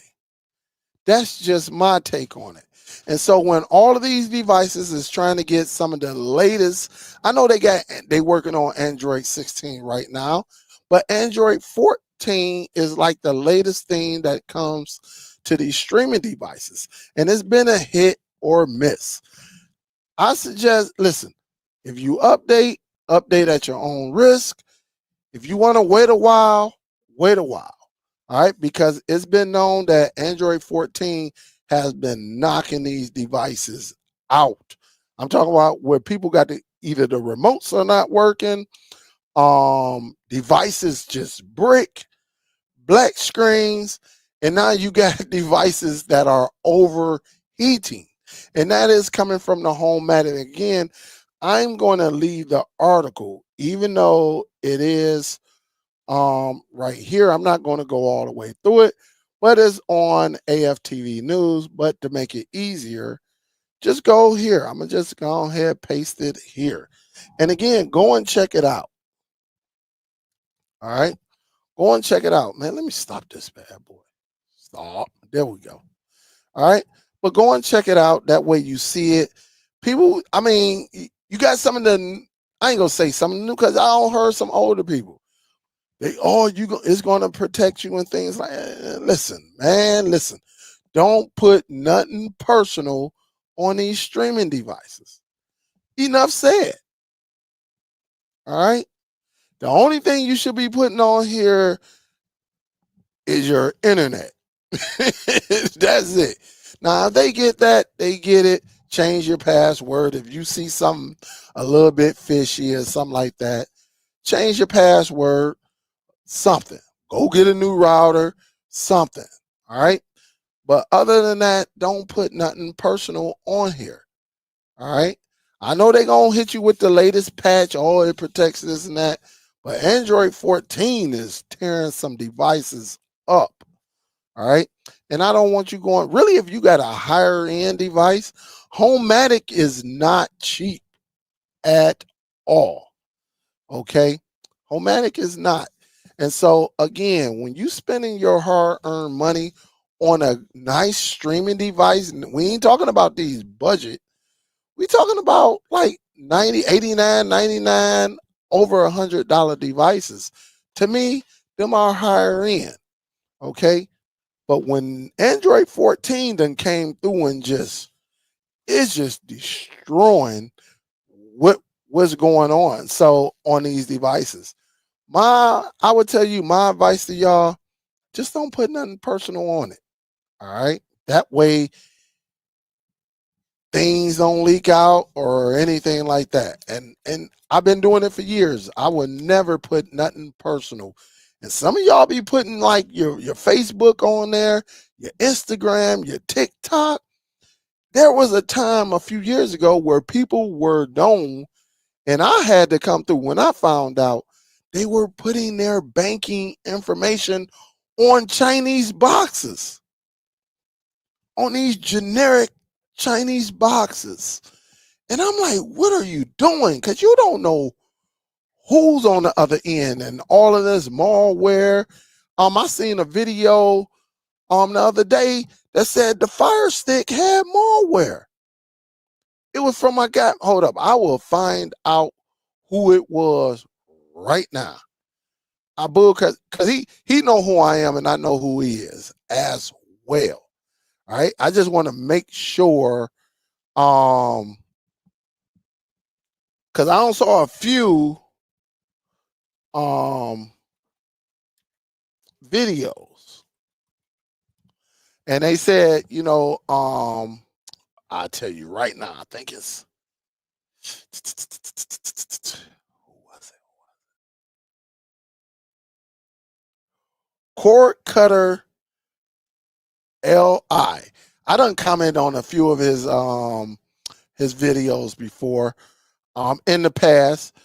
That's just my take on it. And so when all of these devices is trying to get some of the latest, I know they working on Android 16 right now, but Android 14 is like the latest thing that comes to these streaming devices. And it's been a hit or miss. I suggest, listen, if you update at your own risk. If you want to wait a while, wait a while. All right, because it's been known that Android 14 has been knocking these devices out. I'm talking about where people got either the remotes are not working, devices just brick, black screens, and now you got devices that are overheating. And that is coming from the Homematic. Again, I'm going to leave the article, even though it is right here. I'm not going to go all the way through it, but it's on AFTV News. But to make it easier, just go here. I'm going to just go ahead, paste it here. And again, go and check it out. All right. Go and check it out. Man, let me stop this bad boy. Stop. There we go. All right. But go and check it out. That way you see it. People, I mean, you got some of the, I ain't going to say something new because I don't heard some older people. They, oh, it's going to protect you and things like that. Listen, man, listen. Don't put nothing personal on these streaming devices. Enough said. All right. The only thing you should be putting on here is your internet. That's it. Now, if they get that, they get it. Change your password. If you see something a little bit fishy or something like that, change your password. Something. Go get a new router. Something. All right. But other than that, don't put nothing personal on here. All right. I know they're going to hit you with the latest patch. Oh, it protects this and that. But Android 14 is tearing some devices up. All right. And I don't want you going, really, if you got a higher end device, Homematic is not cheap at all. Okay. Homematic is not. And so, again, when you spending your hard earned money on a nice streaming device, we ain't talking about these budget. We talking about like 90, 89, 99, over $100 devices. To me, them are higher end. Okay. But when Android 14 done came through and it's just destroying what's going on. So on these devices, I would tell you my advice to y'all, just don't put nothing personal on it. All right. That way things don't leak out or anything like that. And I've been doing it for years. I would never put nothing personal. And some of y'all be putting like your Facebook on there, your Instagram, your TikTok. There was a time a few years ago where people were known, and I had to come through when I found out they were putting their banking information on Chinese boxes, on these generic Chinese boxes. And I'm like, what are you doing? Because you don't know who's on the other end and all of this malware. I seen a video the other day that said the FireStick had malware. It was from my guy. Hold up. I will find out who it was right now. I boo because he know who I am and I know who he is as well. All right. I just want to make sure because I also saw a few videos and they said, I'll tell you right now, I think it's who was it? Cord Cutter LI. I done comment on a few of his videos before in the past.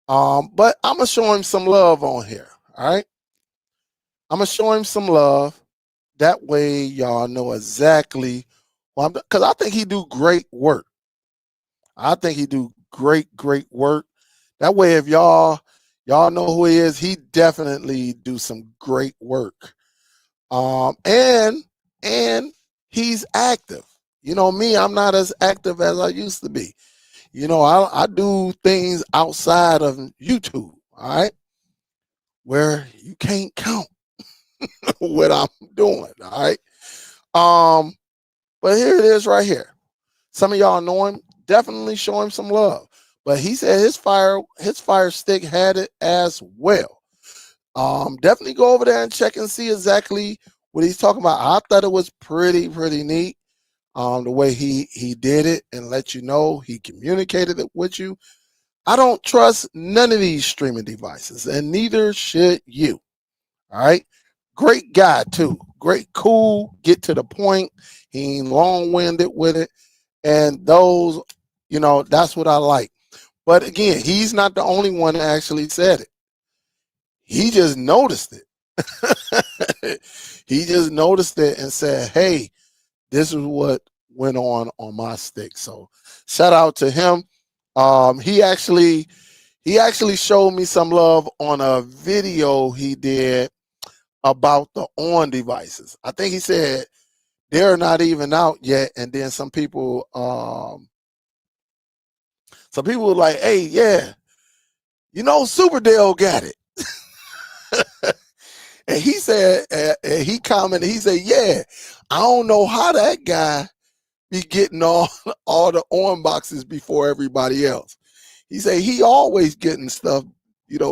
But I'm gonna show him some love on here. All right. I'm gonna show him some love. That way y'all know exactly because I think he do great work. I think he do great work. That way if y'all know who he is, he definitely do some great work. And he's active. You know me, I'm not as active as I used to be. I do things outside of YouTube, all right, where you can't count what I'm doing, all right. But here it is right here. Some of y'all know him, definitely show him some love. But he said his fire stick had it as well. Definitely go over there and check and see exactly what he's talking about. I thought it was pretty neat. The way he did it and let you know he communicated it with you. I don't trust none of these streaming devices, and neither should you. All right. Great guy, too. Great, cool, get to the point. He ain't long-winded with it. And those, that's what I like. But again, he's not the only one that actually said it. He just noticed it. He just noticed it and said, hey, this is what went on my stick. So shout out to him. He actually showed me some love on a video he did about the on devices. I think he said they're not even out yet. And then some people were like, hey, yeah, Superdell got it. And he said, he commented, he said, yeah, I don't know how that guy be getting all the on boxes before everybody else. He said he always getting stuff,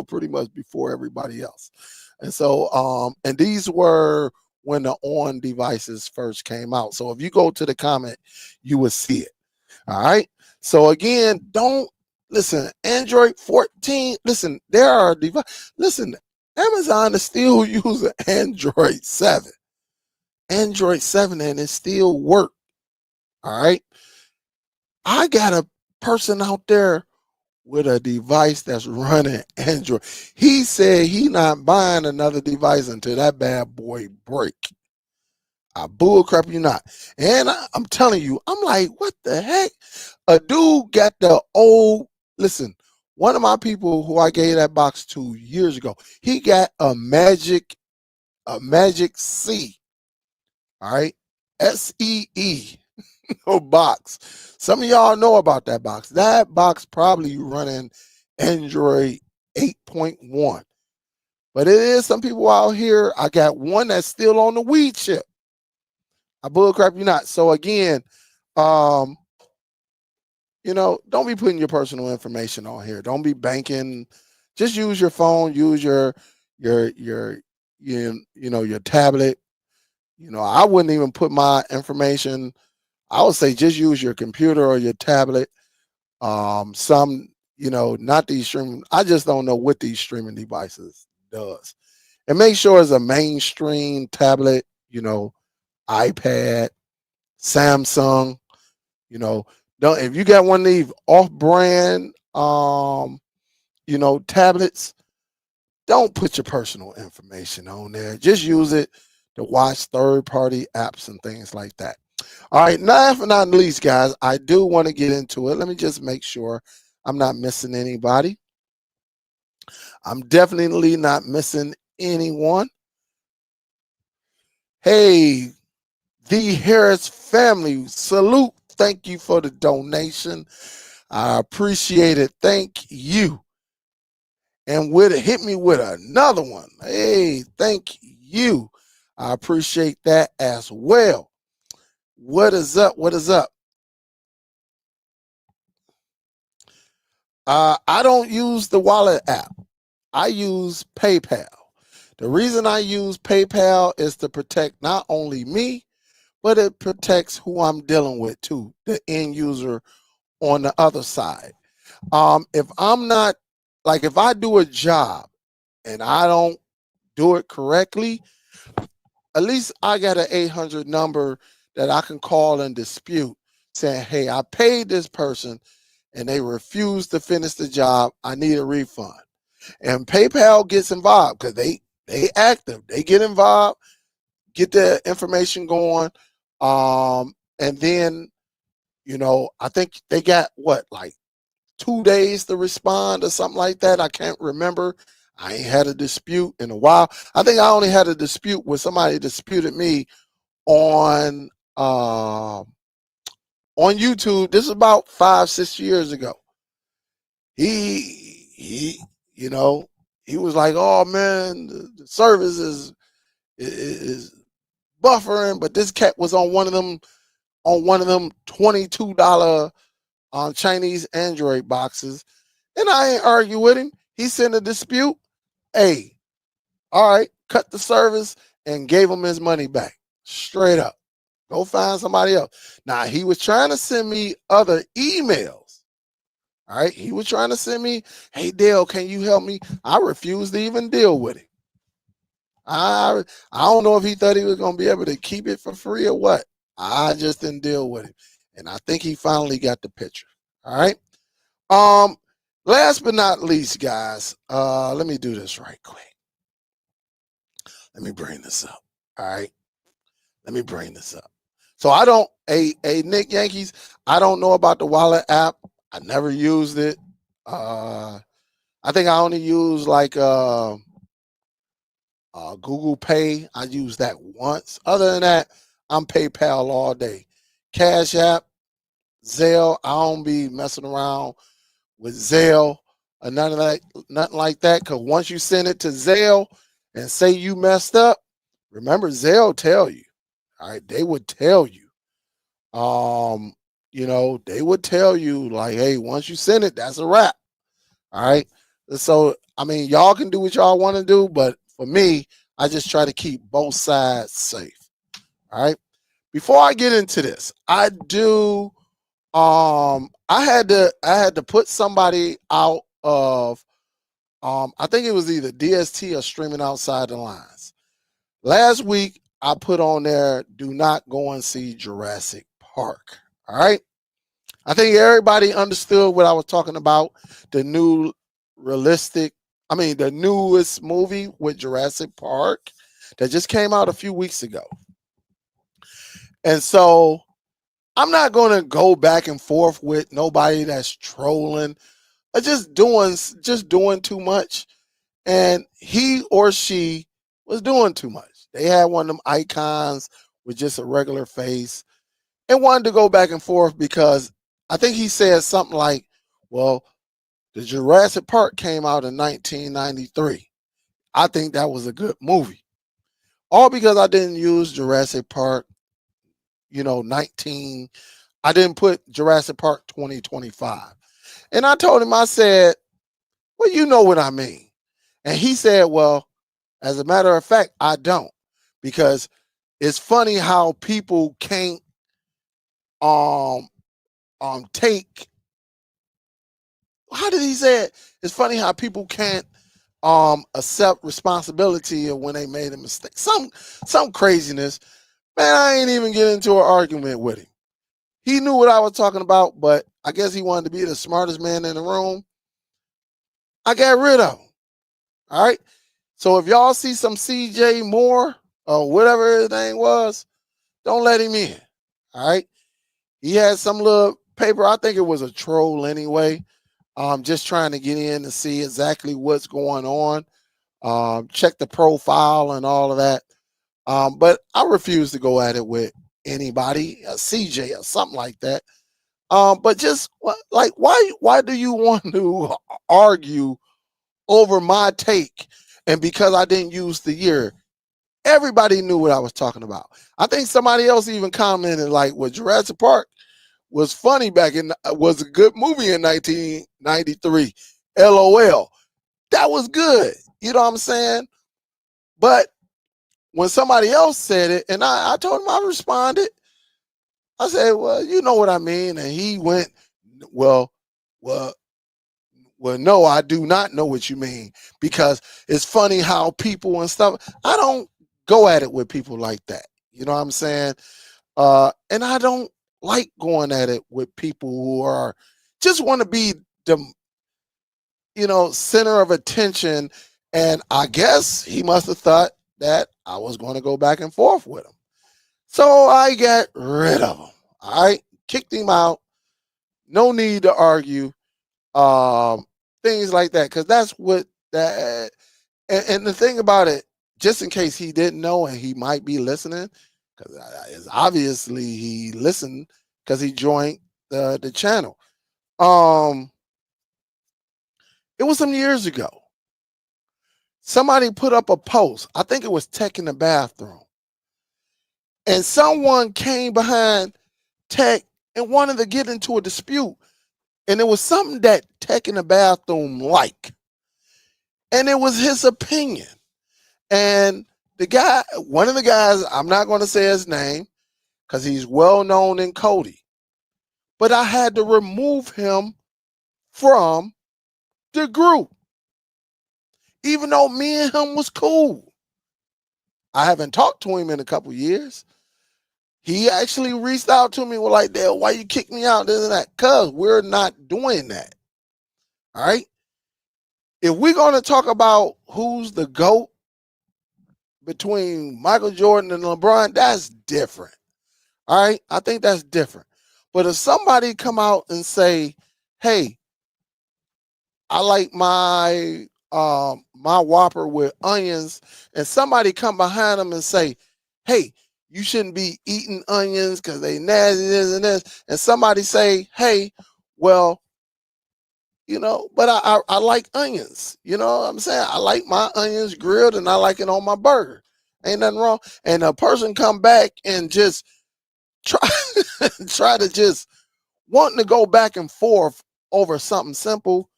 pretty much before everybody else. And so, and these were when the on devices first came out. So if you go to the comment, you will see it. All right. So again, don't listen, Android 14, listen, there are listen, Amazon is still using Android 7. Android 7 and it still work. All right. I got a person out there with a device that's running Android. He said he not buying another device until that bad boy break. I bull crap you not. And I'm telling you, I'm like, what the heck? A dude got the old, listen, one of my people who I gave that box to years ago, he got a Magic C. All right. SEE box. Some of y'all know about that box. That box probably running Android 8.1. But it is some people out here. I got one that's still on the weed chip. I bullcrap you not. So again, don't be putting your personal information on here. Don't be banking. Just use your phone. Use your tablet. I wouldn't even put my information. I would say just use your computer or your tablet. Not these streaming. I just don't know what these streaming devices does. And make sure it's a mainstream tablet, iPad, Samsung, don't, if you got one of these off-brand tablets, don't put your personal information on there. Just use it to watch third-party apps and things like that. All right, last but not least, guys, I do want to get into it. Let me just make sure I'm not missing anybody. I'm definitely not missing anyone. Hey, the Harris family, salute. Thank you for the donation. I appreciate it. Thank you. And hit me with another one. Hey, thank you. I appreciate that as well. What is up? What is up? I don't use the wallet app. I use PayPal. The reason I use PayPal is to protect not only me, but it protects who I'm dealing with too, the end user on the other side. If I'm not, like if I do a job and I don't do it correctly, at least I got an 800 number that I can call and dispute saying, hey, I paid this person and they refused to finish the job. I need a refund. And PayPal gets involved because they active. They get involved, get the information going. And then, I think they got like 2 days to respond or something like that. I can't remember. I ain't had a dispute in a while. I think I only had a dispute with somebody disputed me on YouTube. This is about 5-6 years ago. He was like, "Oh man, the service is buffering," but this cat was on one of them $22 Chinese Android boxes, and I ain't argue with him. He sent a dispute. Hey, all right, cut the service and gave him his money back. Straight up. Go find somebody else. Now, he was trying to send me other emails. All right. He was trying to send me, hey, Dale, can you help me? I refused to even deal with him. I don't know if he thought he was going to be able to keep it for free or what. I just didn't deal with him. And I think he finally got the picture. All right. Last but not least, guys, let me do this right quick. Let me bring this up. All right. Let me bring this up. So I don't, Nick Yankees, I don't know about the wallet app. I never used it. I think I only use like Google Pay. I used that once. Other than that, I'm PayPal all day. Cash App, Zelle, I don't be messing around with Zelle or nothing like that. Because once you send it to Zelle and say you messed up, remember Zelle tell you. All right, they would tell you. They would tell you like, hey, once you send it, that's a wrap. All right. So I mean, y'all can do what y'all want to do, but for me, I just try to keep both sides safe. All right. Before I get into this, I had to put somebody out of I think it was either DST or Streaming Outside the Lines. Last week I put on there, do not go and see Jurassic Park. All right. I think everybody understood what I was talking about. The the newest movie with Jurassic Park that just came out a few weeks ago. And so I'm not going to go back and forth with nobody that's trolling or just doing too much. And he or she was doing too much. They had one of them icons with just a regular face and wanted to go back and forth because I think he said something like, well, the Jurassic Park came out in 1993. I think that was a good movie. All because I didn't use Jurassic Park, 19. I didn't put Jurassic Park 2025. And I told him, I said, well, you know what I mean. And he said, well, as a matter of fact, I don't. Because it's funny how people can't take, how did he say it? It's funny how people can't accept responsibility of when they made a mistake. Some craziness. Man, I ain't even get into an argument with him. He knew what I was talking about, but I guess he wanted to be the smartest man in the room. I got rid of him. All right. So if y'all see some CJ Moore or whatever his name was, don't let him in. All right. He had some little paper. I think it was a troll anyway. Just trying to get in to see exactly what's going on. Check the profile and all of that. But I refuse to go at it with anybody, a CJ or something like that. But just like, why do you want to argue over my take? And because I didn't use the year, everybody knew what I was talking about. I think somebody else even commented like, well, Jurassic Park was funny was a good movie in 1993. LOL. That was good. You know what I'm saying? But when somebody else said it, and I told him, I responded. I said, well, you know what I mean. And he went, well, well, no, I do not know what you mean, because it's funny how people and stuff, I don't go at it with people like that. You know what I'm saying? And I don't like going at it with people who are just want to be the, center of attention. And I guess he must have thought that I was going to go back and forth with him. So I got rid of him. All right. Kicked him out. No need to argue. Things like that. Because that's what that. And the thing about it, just in case he didn't know and he might be listening, because obviously he listened because he joined the channel. It was some years ago. Somebody put up a post. I think it was Tech in the bathroom. And someone came behind Tech and wanted to get into a dispute. And it was something that Tech in the bathroom liked. And it was his opinion. And the guy, one of the guys, I'm not going to say his name because he's well known in Cody, but I had to remove him from the group, even though me and him was cool. I haven't talked to him in a couple years. He actually reached out to me and was like, Dale, why you kick me out? This and that. Because we're not doing that. All right. If we're going to talk about who's the GOAT, between Michael Jordan and LeBron, that's different. All right, I think that's different. But if somebody come out and say, "Hey, I like my Whopper with onions," and somebody come behind them and say, "Hey, you shouldn't be eating onions because they nasty this and this," and somebody say, "Hey, well, but I like onions. You know what I'm saying? I like my onions grilled and I like it on my burger. Ain't nothing wrong." And a person come back and just try try to just wanting to go back and forth over something simple.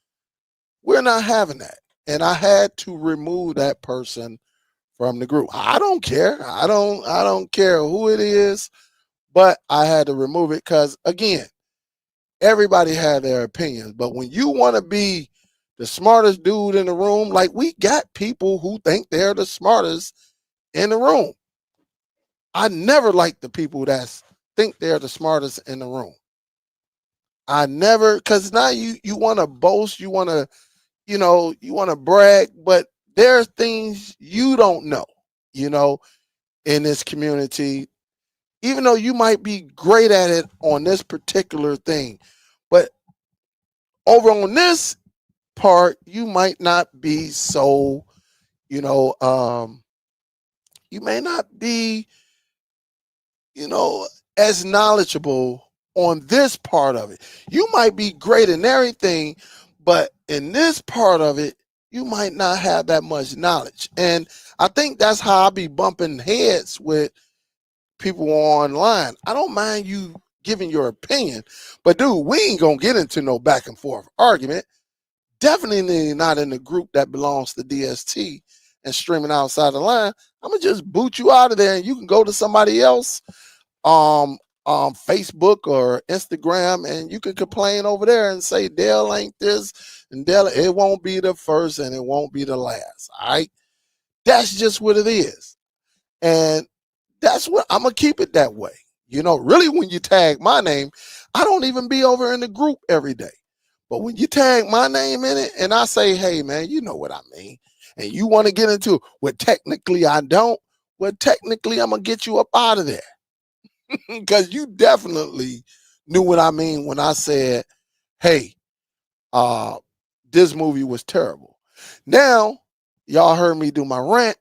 We're not having that. And I had to remove that person from the group. I don't care. I don't care who it is, but I had to remove it because again, everybody had their opinions. But when you want to be the smartest dude in the room, like we got people who think they're the smartest in the room. I never like the people that think they're the smartest in the room. I never, because now you want to boast, you want to brag, but there are things you don't know, you know, in this community, even though you might be great at it on this particular thing, but over on this part, you might not be so, you know, you may not be, you know, as knowledgeable on this part of it. You might be great in everything, but in this part of it, you might not have that much knowledge. And I think that's how I be bumping heads with people online. I don't mind you giving your opinion, but dude, we ain't gonna get into no back and forth argument. Definitely not in the group that belongs to DST and streaming outside the line. I'm gonna just boot you out of there and you can go to somebody else um Facebook or Instagram and you can complain over there and say Dell ain't this and Dell it won't be the first and it won't be the last. All right. That's just what it is. And that's what I'm gonna keep it that way. Really when you tag my name, I don't even be over in the group every day. But when you tag my name in it and I say, hey man, you know what I mean, and you want to get into it, well, technically I don't. Well, technically I'm gonna get you up out of there. Because you definitely knew what I mean when I said, hey, uh, this movie was terrible. Now, y'all heard me do my rant.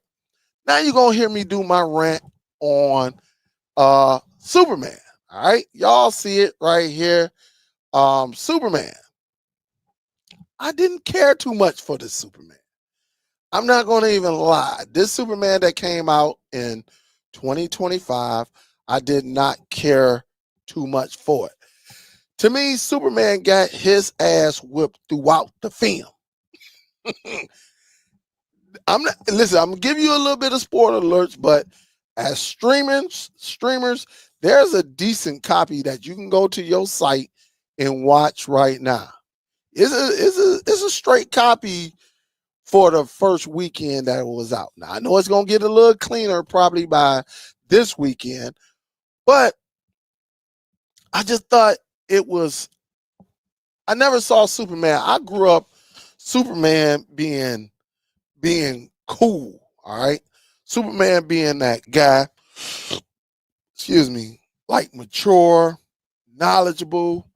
Now you're gonna hear me do my rant on Superman. All right. Y'all see it right here. Superman. I didn't care too much for this Superman. I'm not gonna even lie. This Superman that came out in 2025, I did not care too much for it. To me, Superman got his ass whipped throughout the film. I'm not listen, I'm gonna give you a little bit of spoiler alerts, but as streamers, there's a decent copy that you can go to your site and watch right now. It's a straight copy for the first weekend that it was out. Now I know it's gonna get a little cleaner probably by this weekend, but I just thought it was I never saw Superman. I grew up Superman being cool, all right? Superman being that guy, excuse me, like mature, knowledgeable,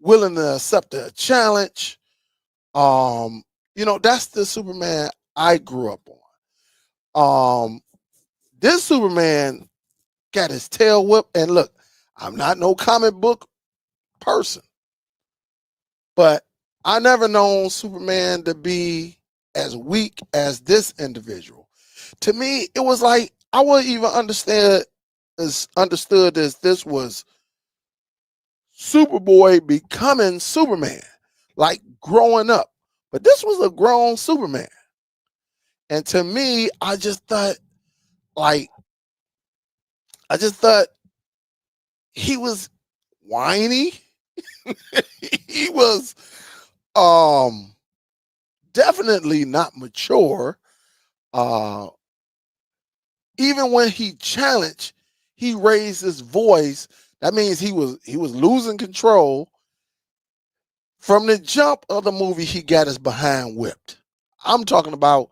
willing to accept a challenge. That's the Superman I grew up on. This Superman got his tail whipped, and look, I'm not no comic book person, but I never known Superman to be as weak as this individual. To me, it was like I wouldn't even understood as this was Superboy becoming Superman, like growing up. But this was a grown Superman. And to me, like, I just thought he was whiny. He was definitely not mature. Uh Even when he challenged, he raised his voice. That means he was losing control. From the jump of the movie, he got his behind whipped. I'm talking about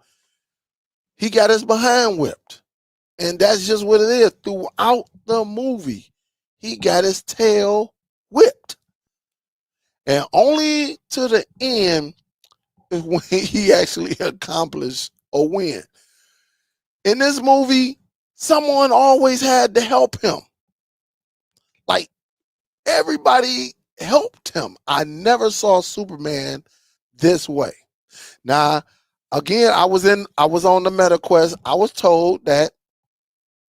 he got his behind whipped. And that's just what it is. Throughout the movie, he got his tail whipped. And only to the end is when he actually accomplished a win. In this movie, someone always had to help him. Like, everybody helped him. I never saw Superman this way. Now, again, I was on the meta quest. I was told that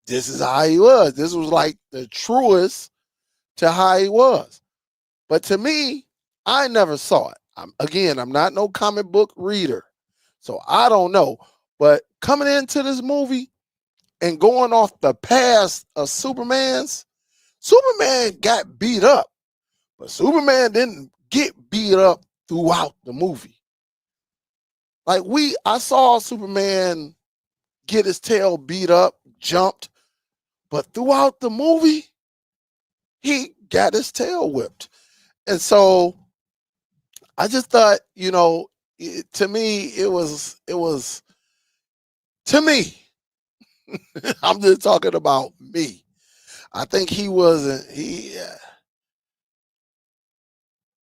this is how he was. This was like the truest to how he was. But to me, I never saw it. I'm not no comic book reader, so I don't know. But coming into this movie and going off the past of Superman got beat up, but Superman didn't get beat up throughout the movie. Like I saw Superman get his tail beat up, jumped, but throughout the movie, he got his tail whipped. And so I just thought, to me, it was, to me, I'm just talking about me. I think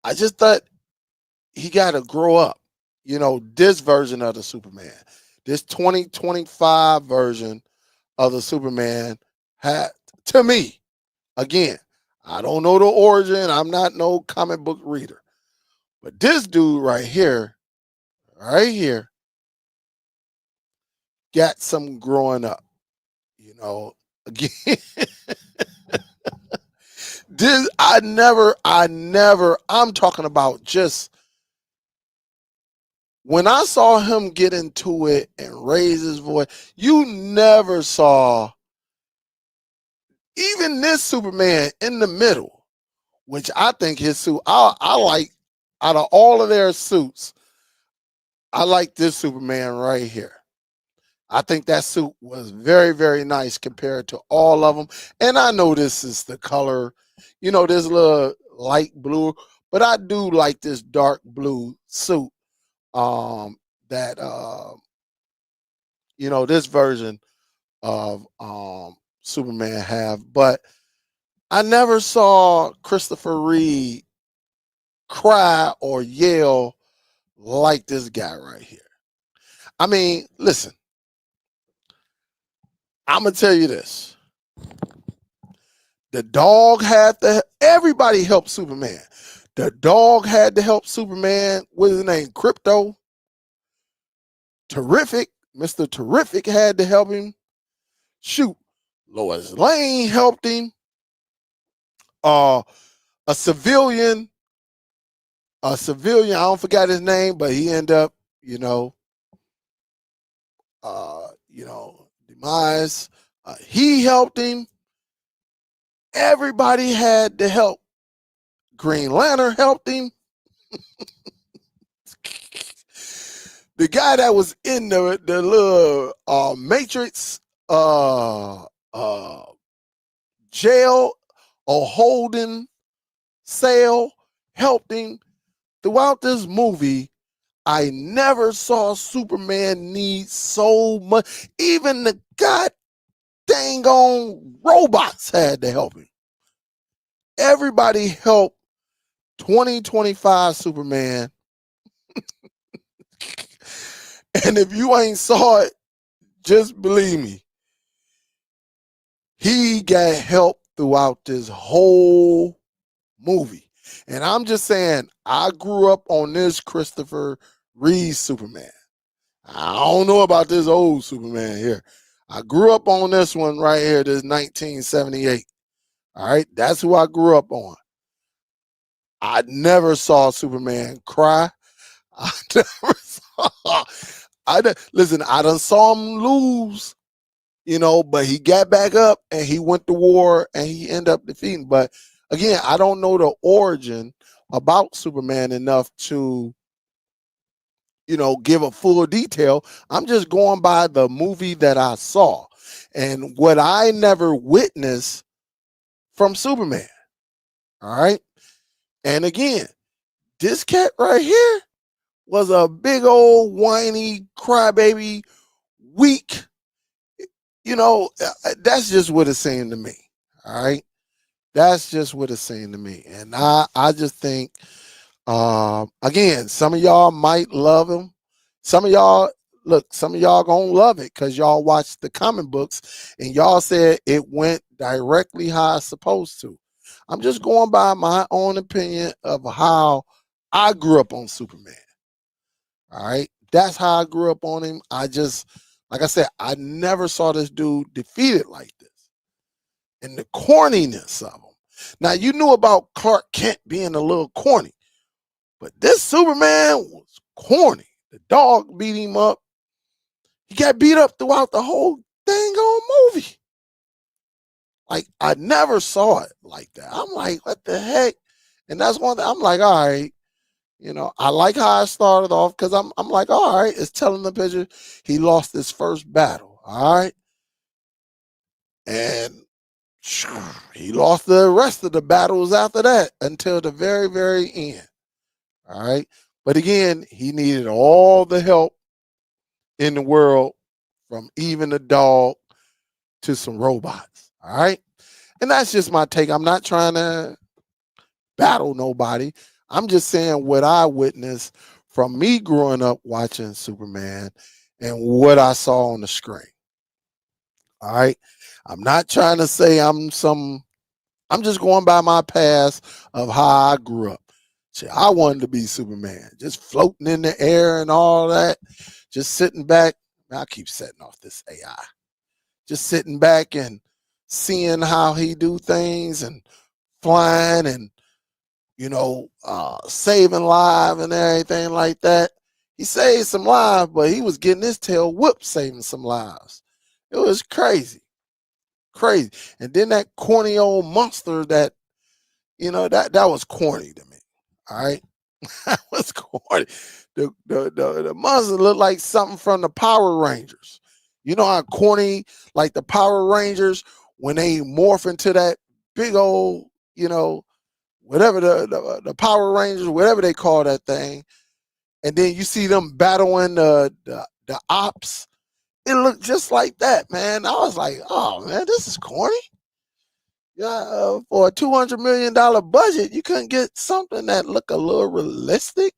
I just thought he got to grow up. This version of the Superman, this 2025 version of the Superman had, to me, again, I don't know the origin. I'm not no comic book reader. But this dude right here, got some growing up. Again, I'm talking about just when I saw him get into it and raise his voice, you never saw even this Superman in the middle, which I think his suit, I like, out of all of their suits, I like this Superman right here. I think that suit was very, very nice compared to all of them. And I know this is the color, this little light blue, but I do like this dark blue suit that this version of Superman have. But I never saw Christopher Reeve cry or yell like this guy right here. I mean, listen, I'm going to tell you this. The dog everybody helped Superman. The dog had to help Superman. What's his name? Crypto. Terrific. Mr. Terrific had to help him. Shoot. Lois Lane helped him. A civilian, I don't forget his name, but he ended up, demise. He helped him. Everybody had to help. Green Lantern helped him. The guy that was in the little Matrix jail or holding cell helped him. Throughout this movie, I never saw Superman need so much. Even the god dang on robots had to help him. Everybody helped 2025 Superman. And if you ain't saw it, just believe me, he got help throughout this whole movie. And I'm just saying, I grew up on this Christopher Reeve Superman. I don't know about this old Superman here. I grew up on this one right here, this 1978. All right, that's who I grew up on. I never saw Superman cry. I never saw. Listen, I done saw him lose, but he got back up and he went to war and he ended up defeating. But again, I don't know the origin about Superman enough to, give a full detail. I'm just going by the movie that I saw and what I never witnessed from Superman. All right. And again, this cat right here was a big old whiny crybaby, weak. That's just what it seemed to me. All right. That's just what it seemed to me. And I just think, again, some of y'all might love him. Some of y'all, look, some of y'all gonna love it because y'all watched the comic books and y'all said it went directly how it's supposed to. I'm just going by my own opinion of how I grew up on Superman. All right. That's how I grew up on him. Like I said, I never saw this dude defeated like this. And the corniness of him. Now, you knew about Clark Kent being a little corny, but this Superman was corny. The dog beat him up. He got beat up throughout the whole dang on movie. Like, I never saw it like that. I'm like, what the heck? And that's one thing. I'm like, all right. I like how I started off because I'm like, all right, it's telling the picture he lost his first battle. All right. And he lost the rest of the battles after that until the very, very end. All right. But again, he needed all the help in the world from even a dog to some robots. All right. And that's just my take. I'm not trying to battle nobody. I'm just saying what I witnessed from me growing up watching Superman and what I saw on the screen. All right. I'm not trying to say I'm just going by my past of how I grew up. See, I wanted to be Superman, just floating in the air and all that, just sitting back. I keep setting off this AI. Just sitting back and seeing how he do things and flying and saving lives and everything like that. He saved some lives, but he was getting his tail whooped saving some lives. It was crazy. Crazy. And then that corny old monster that was corny to me. All right. That was corny. The monster looked like something from the Power Rangers. You know how corny, like the Power Rangers, when they morph into that big old, whatever the Power Rangers, whatever they call that thing, and then you see them battling the ops. It looked just like that, man. I was like, oh man, this is corny. Yeah, for a $200 million budget, you couldn't get something that looked a little realistic,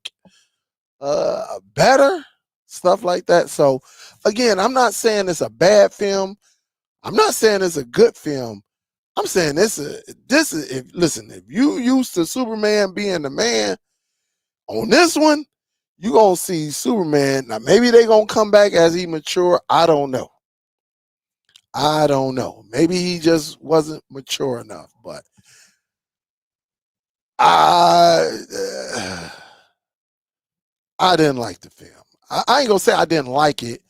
better, stuff like that. So, again, I'm not saying it's a bad film. I'm not saying it's a good film. I'm saying this is if you used to Superman being the man, on this one, you gonna see Superman. Now maybe they gonna come back as he mature. I don't know. Maybe he just wasn't mature enough, but I I didn't like the film. I ain't gonna say I didn't like it,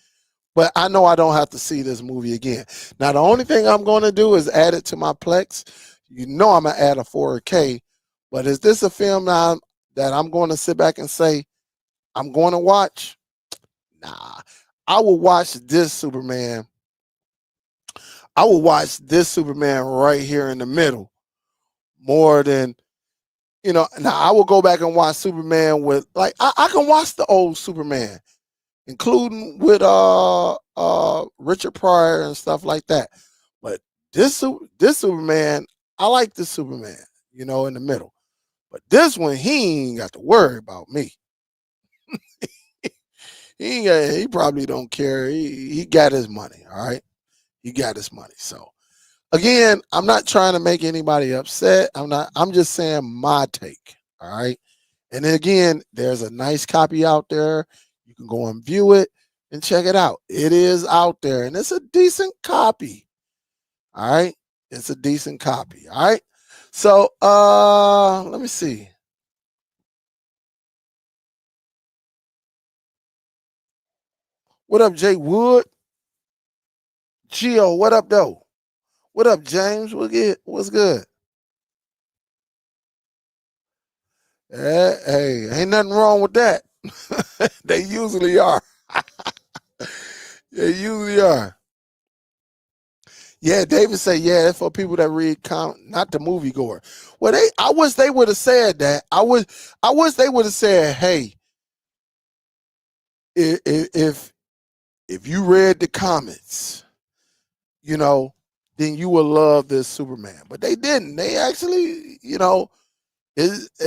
but I know I don't have to see this movie again. Now the only thing I'm gonna do is add it to my Plex. I'm gonna add a 4K, but is this a film that I'm going to sit back and say I'm going to watch? Nah, I will watch this Superman. I will watch this Superman right here in the middle more than now. I will go back and watch Superman with I can watch the old Superman, including with Richard Pryor and stuff like that. But this Superman, I like this Superman, in the middle. But this one, he ain't got to worry about me. He probably don't care. He got his money, all right? He got his money. So again, I'm not trying to make anybody upset. I'm just saying my take. All right. And then again, there's a nice copy out there. You can go and view it and check it out. It is out there and it's a decent copy. All right. It's a decent copy. All right. So let me see. What up, Jay Wood? Gio, what up though? What up, James? What's good? Hey, ain't nothing wrong with that. They usually are. They usually are. Yeah, David said, yeah, that's for people that read not the moviegoer. Well, I wish they would have said that. I wish they would have said, hey, if if you read the comments, you know, then you will love this Superman. But they didn't. They actually, and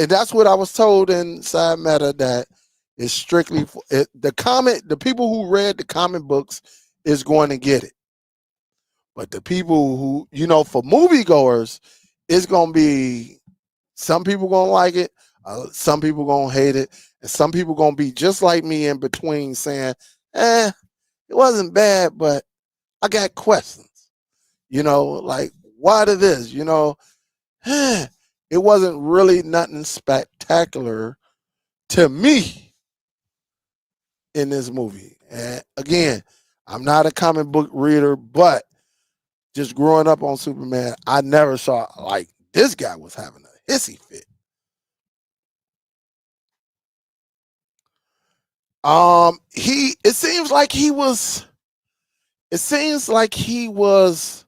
that's what I was told inside Meta, that it's strictly for it, the people who read the comic books is going to get it. But the people who, for moviegoers, it's going to be, some people going to like it, some people going to hate it, and some people going to be just like me in between saying, it wasn't bad, but I got questions. Like, why did this? It wasn't really nothing spectacular to me in this movie. And again, I'm not a comic book reader, but just growing up on Superman, I never saw, like, this guy was having a hissy fit. It seems like he wasn't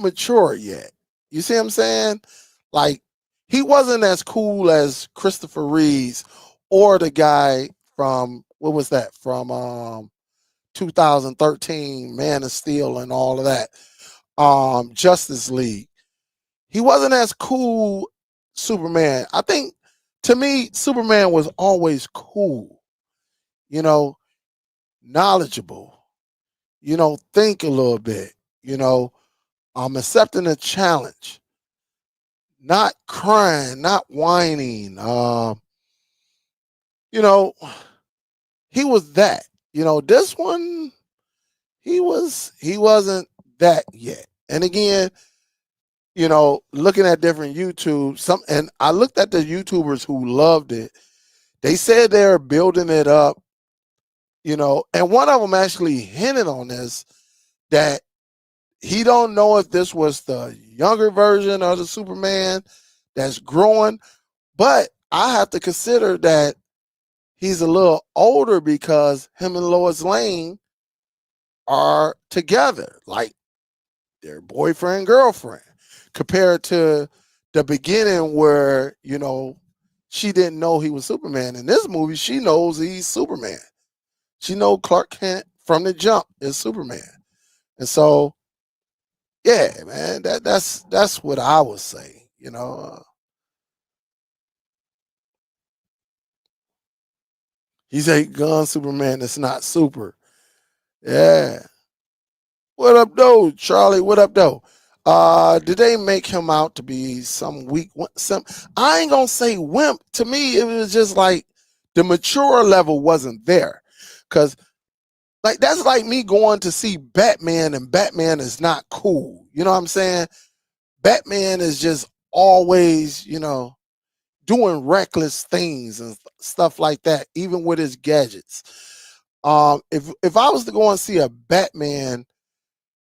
mature yet. You see what I'm saying? Like, he wasn't as cool as Christopher Reeves or the guy from, what was that? From 2013, Man of Steel and all of that. Justice League. He wasn't as cool Superman. I think, to me, Superman was always cool, you know, knowledgeable, think a little bit, accepting a challenge, not crying, not whining. You know, he was that. This one, he wasn't that yet. And again, looking at different YouTube, and I looked at the YouTubers who loved it. They said they're building it up, and one of them actually hinted on this, that he don't know if this was the younger version of the Superman that's growing, but I have to consider that he's a little older because him and Lois Lane are together, like they're boyfriend, girlfriend, compared to the beginning where, she didn't know he was Superman. In this movie, she knows he's Superman. She knows Clark Kent from the jump is Superman. And so, yeah, man, that's what I would say, He's a gun Superman that's not super. Yeah. What up, though, Charlie? What up, though? Did they make him out to be some weak? I ain't gonna say wimp. To me, it was just like the mature level wasn't there, because like that's like me going to see Batman, and Batman is not cool. You know what I'm saying? Batman is just always, doing reckless things and stuff like that, even with his gadgets. If I was to go and see a Batman,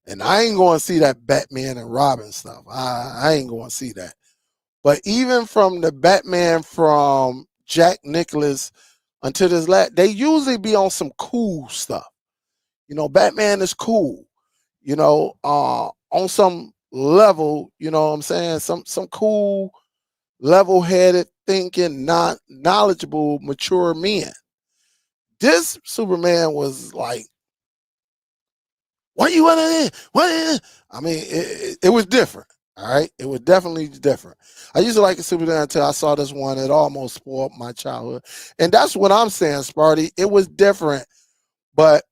and I ain't going to see that Batman and Robin stuff, I ain't going to see that. But even from the Batman from Jack Nicklaus until this they usually be on some cool stuff. Batman is cool. On some level, you know what I'm saying? Some cool, level-headed, thinking, not knowledgeable, mature men. This Superman was like, what you want to do? What? I mean, it was different. All right, it was definitely different. I used to like the Superman until I saw this one. It almost spoiled my childhood, and that's what I'm saying, Sparty. It was different, but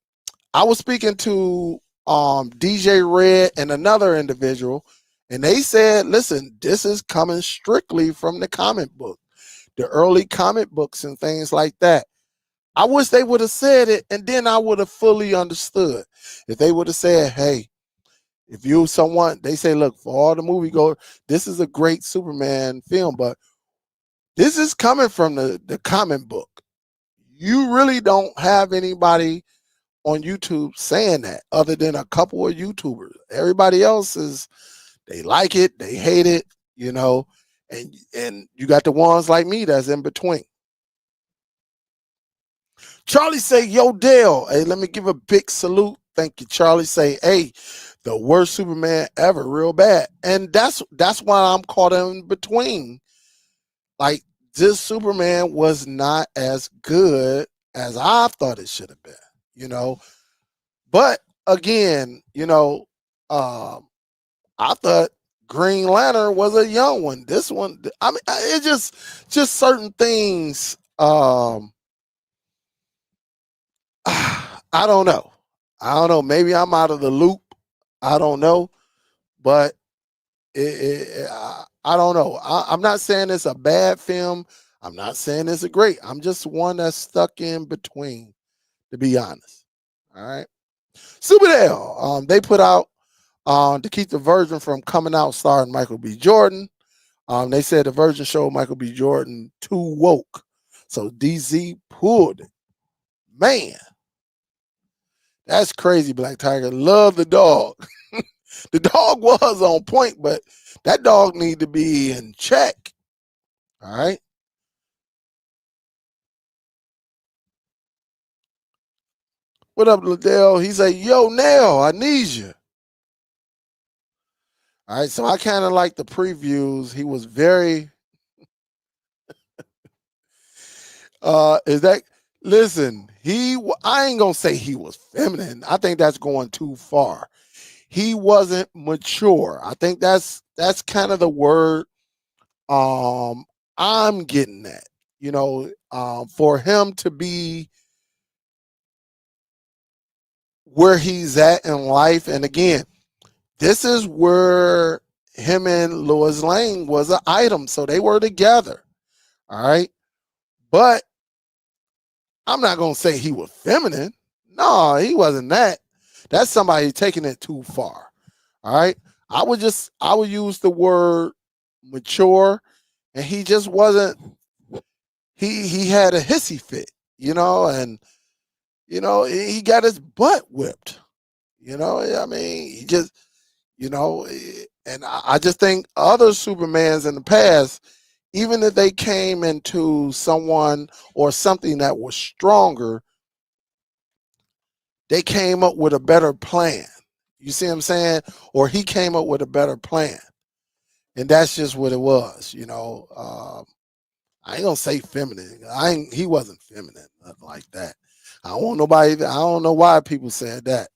I was speaking to DJ Red and another individual, and they said, listen, this is coming strictly from the comic book, the early comic books and things like that. I wish they would have said it, and then I would have fully understood. If they would have said, hey, if you someone, they say, look, for all the moviegoers, this is a great Superman film, but this is coming from the comic book. You really don't have anybody on YouTube saying that, other than a couple of YouTubers. Everybody else they like it, they hate it, and you got the ones like me that's in between. Charlie say, yo, Dale, hey, let me give a big salute. Thank you, Charlie. Say, hey, the worst Superman ever, real bad. And that's why I'm caught in between. Like, this Superman was not as good as I thought it should have been. you know. But again, I thought Green Lantern was a young one. This one, I mean, it just certain things. I don't know. I don't know. Maybe I'm out of the loop. I don't know, but I don't know. I'm not saying it's a bad film. I'm not saying it's a great. I'm just one that's stuck in between, to be honest. All right. Superdell. They put out to keep the version from coming out starring Michael B. Jordan. They said the version showed Michael B. Jordan too woke. So DZ pulled it. Man, that's crazy, Black Tiger. Love the dog. The dog was on point, but that dog need to be in check. All right. What up, Liddell? He said, yo, Nell, I need you. All right. So I kind of like the previews. He was very, is that, listen, I ain't going to say he was feminine. I think that's going too far. He wasn't mature. I think that's kind of the word I'm getting at. For him to be where he's at in life, and again, this is where him and Lois Lane was an item, so they were together. All right, but I'm not gonna say he was feminine. No, he wasn't that. That's somebody taking it too far. All right, I would use the word mature, and he just wasn't. He had a hissy fit, and he got his butt whipped. I mean, he just, and I just think other Supermans in the past, even if they came into someone or something that was stronger, they came up with a better plan. You see what I'm saying? Or he came up with a better plan. And that's just what it was, I ain't gonna say feminine. He wasn't feminine, nothing like that. I don't know why people said that.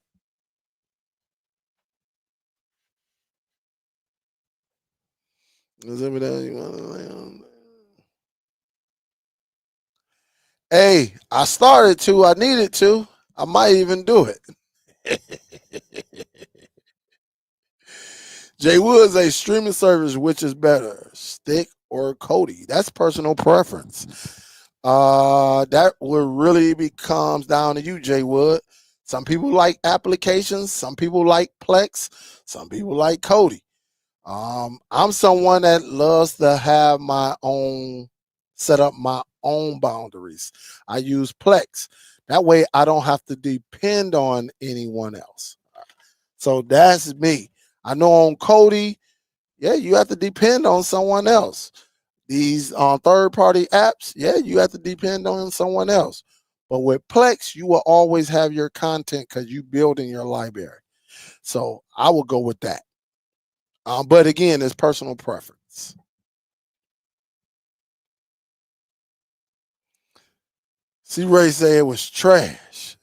Hey, I started to. I needed to. I might even do it. Jay Woods, a streaming service, which is better, Stick or Cody? That's personal preference. That will really comes down to you, Jay Wood. Some people like applications. Some people like Plex. Some people like Cody. I'm someone that loves to have set up my own boundaries. I use Plex. That way I don't have to depend on anyone else. So that's me. I know on Cody, yeah, you have to depend on someone else. These third party apps, yeah, you have to depend on someone else. But with Plex, you will always have your content because you build in your library. So I will go with that. But again, it's personal preference. C. Ray said it was trash.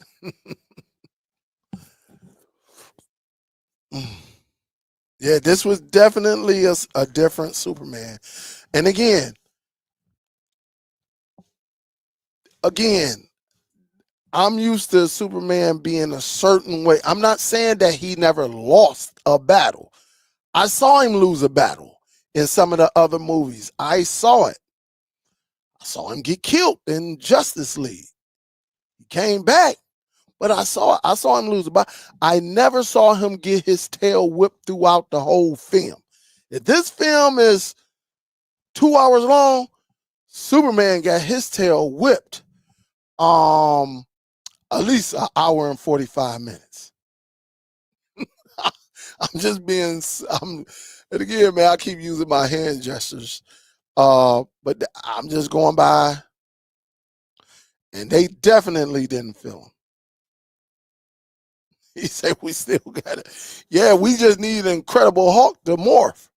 Yeah, this was definitely a different Superman. And again, I'm used to Superman being a certain way. I'm not saying that he never lost a battle. I saw him lose a battle in some of the other movies. I saw it. I saw him get killed in Justice League. He came back, but I saw him lose a battle. I never saw him get his tail whipped throughout the whole film. If this film is 2 hours long, Superman got his tail whipped at least an hour and 45 minutes. I'm just being and again, man, I keep using my hand gestures. But I'm just going by, and they definitely didn't feel him. He said we still got it. Yeah, we just need an Incredible Hulk to morph.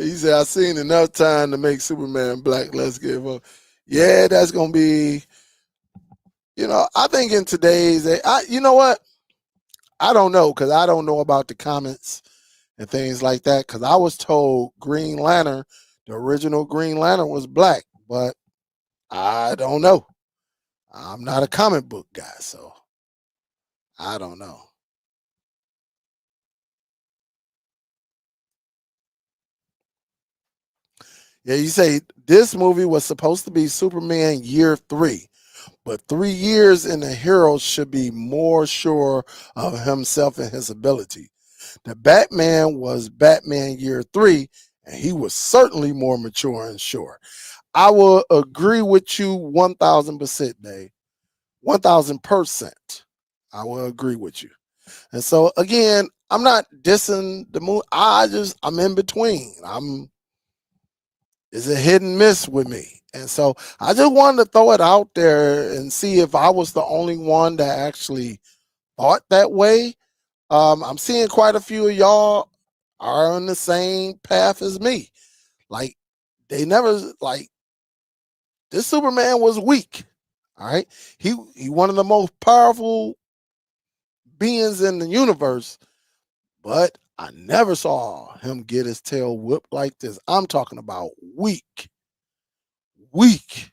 He said, "I seen enough time to make Superman black. Let's give up." Yeah, that's gonna be. I think in today's, you know what? I don't know because I don't know about the comments and things like that. Because I was told Green Lantern, the original Green Lantern, was black, but I don't know. I'm not a comic book guy, so I don't know. Yeah, you say this movie was supposed to be Superman year 3, but 3 years in the hero should be more sure of himself and his ability. The Batman was Batman year 3, and he was certainly more mature and sure. I will agree with you 1,000%, Dave. 1,000%. I will agree with you. And so again, I'm not dissing the movie. I'm in between. It's a hit and miss with me. And so I just wanted to throw it out there and see if I was the only one that actually thought that way. I'm seeing quite a few of y'all are on the same path as me. Like they never like this Superman was weak. All right. He one of the most powerful beings in the universe, but I never saw him get his tail whipped like this. I'm talking about weak. Weak.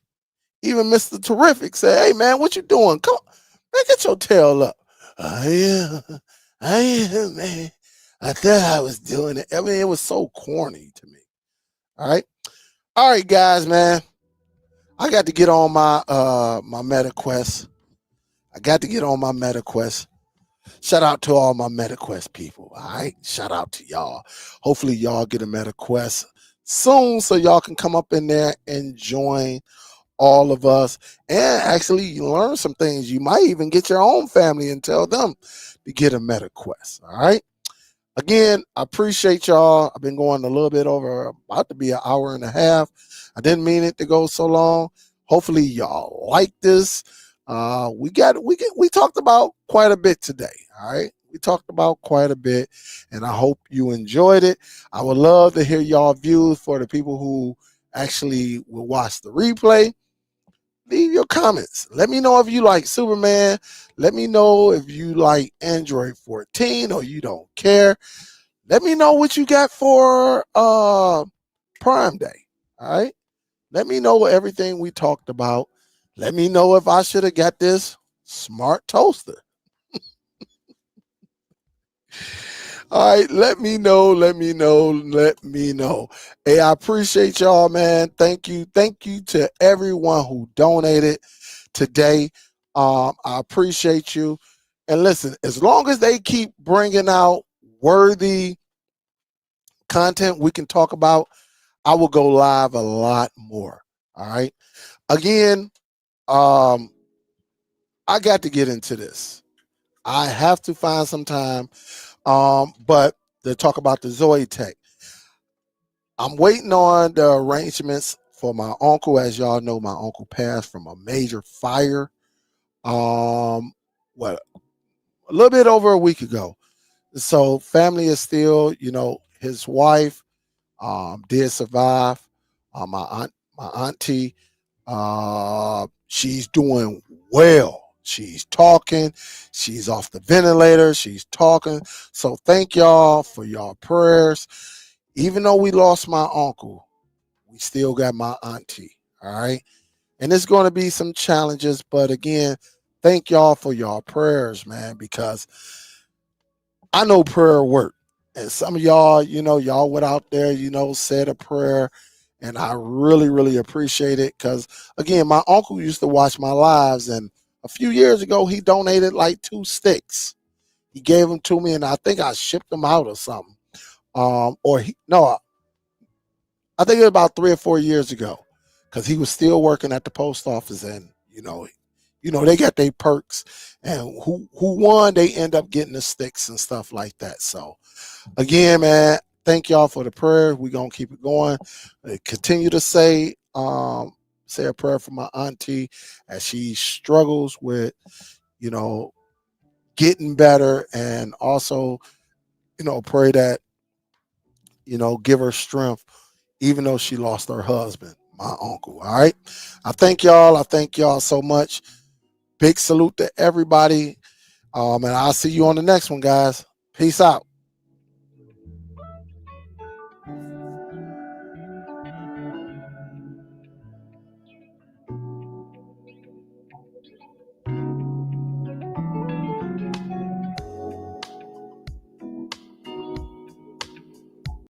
Even Mr. Terrific said, "Hey man, what you doing? Come on, man, get your tail up." I am, man. I thought I was doing it. I mean, it was so corny to me. All right, guys, man. I got to get on my meta quest. I got to get on my meta quest. Shout out to all my meta quest people. All right, shout out to y'all. Hopefully, y'all get a meta quest soon, so y'all can come up in there and join all of us and actually learn some things. You might even get your own family and tell them to get a meta quest. All right. Again, I appreciate y'all. I've been going a little bit over, about to be an hour and a half. I didn't mean it to go so long. Hopefully, y'all like this. We talked about quite a bit today. All right, we talked about quite a bit, and I hope you enjoyed it. I would love to hear y'all views for the people who actually will watch the replay. Leave your comments. Let me know if you like Superman. Let me know if you like Android 14 or you don't care. Let me know what you got for Prime Day. All right. Let me know everything we talked about. Let me know if I should have got this smart toaster. All right, let me know, let me know, let me know. Hey, I appreciate y'all, man. Thank you. Thank you to everyone who donated today. I appreciate you. And listen, as long as they keep bringing out worthy content we can talk about, I will go live a lot more. All right. Again, um, I got to get into this. I have to find some time. But to talk about the Zoe Tech. I'm waiting on the arrangements for my uncle. As y'all know, my uncle passed from a major fire. What a little bit over a week ago. So family is still, his wife did survive. My auntie, she's doing well. She's talking. She's off the ventilator. She's talking. So thank y'all for y'all prayers. Even though we lost my uncle, we still got my auntie. All right. And it's going to be some challenges. But again, thank y'all for y'all prayers, man, because I know prayer work. And some of y'all, y'all went out there, said a prayer. And I really, really appreciate it. Because again, my uncle used to watch my lives. And a few years ago, he donated like 2 sticks. He gave them to me, and I think I shipped them out or something. Or he, no, I think it was about 3 or 4 years ago, because he was still working at the post office, and they got their perks, and who won, they end up getting the sticks and stuff like that. So again, man, thank y'all for the prayer. We're gonna keep it going. Continue to say a prayer for my auntie as she struggles with you know getting better, and also pray that you know, give her strength, even though she lost her husband, my uncle. All right. I thank y'all. I thank y'all so much. Big salute to everybody. And I'll see you on the next one, guys. Peace out.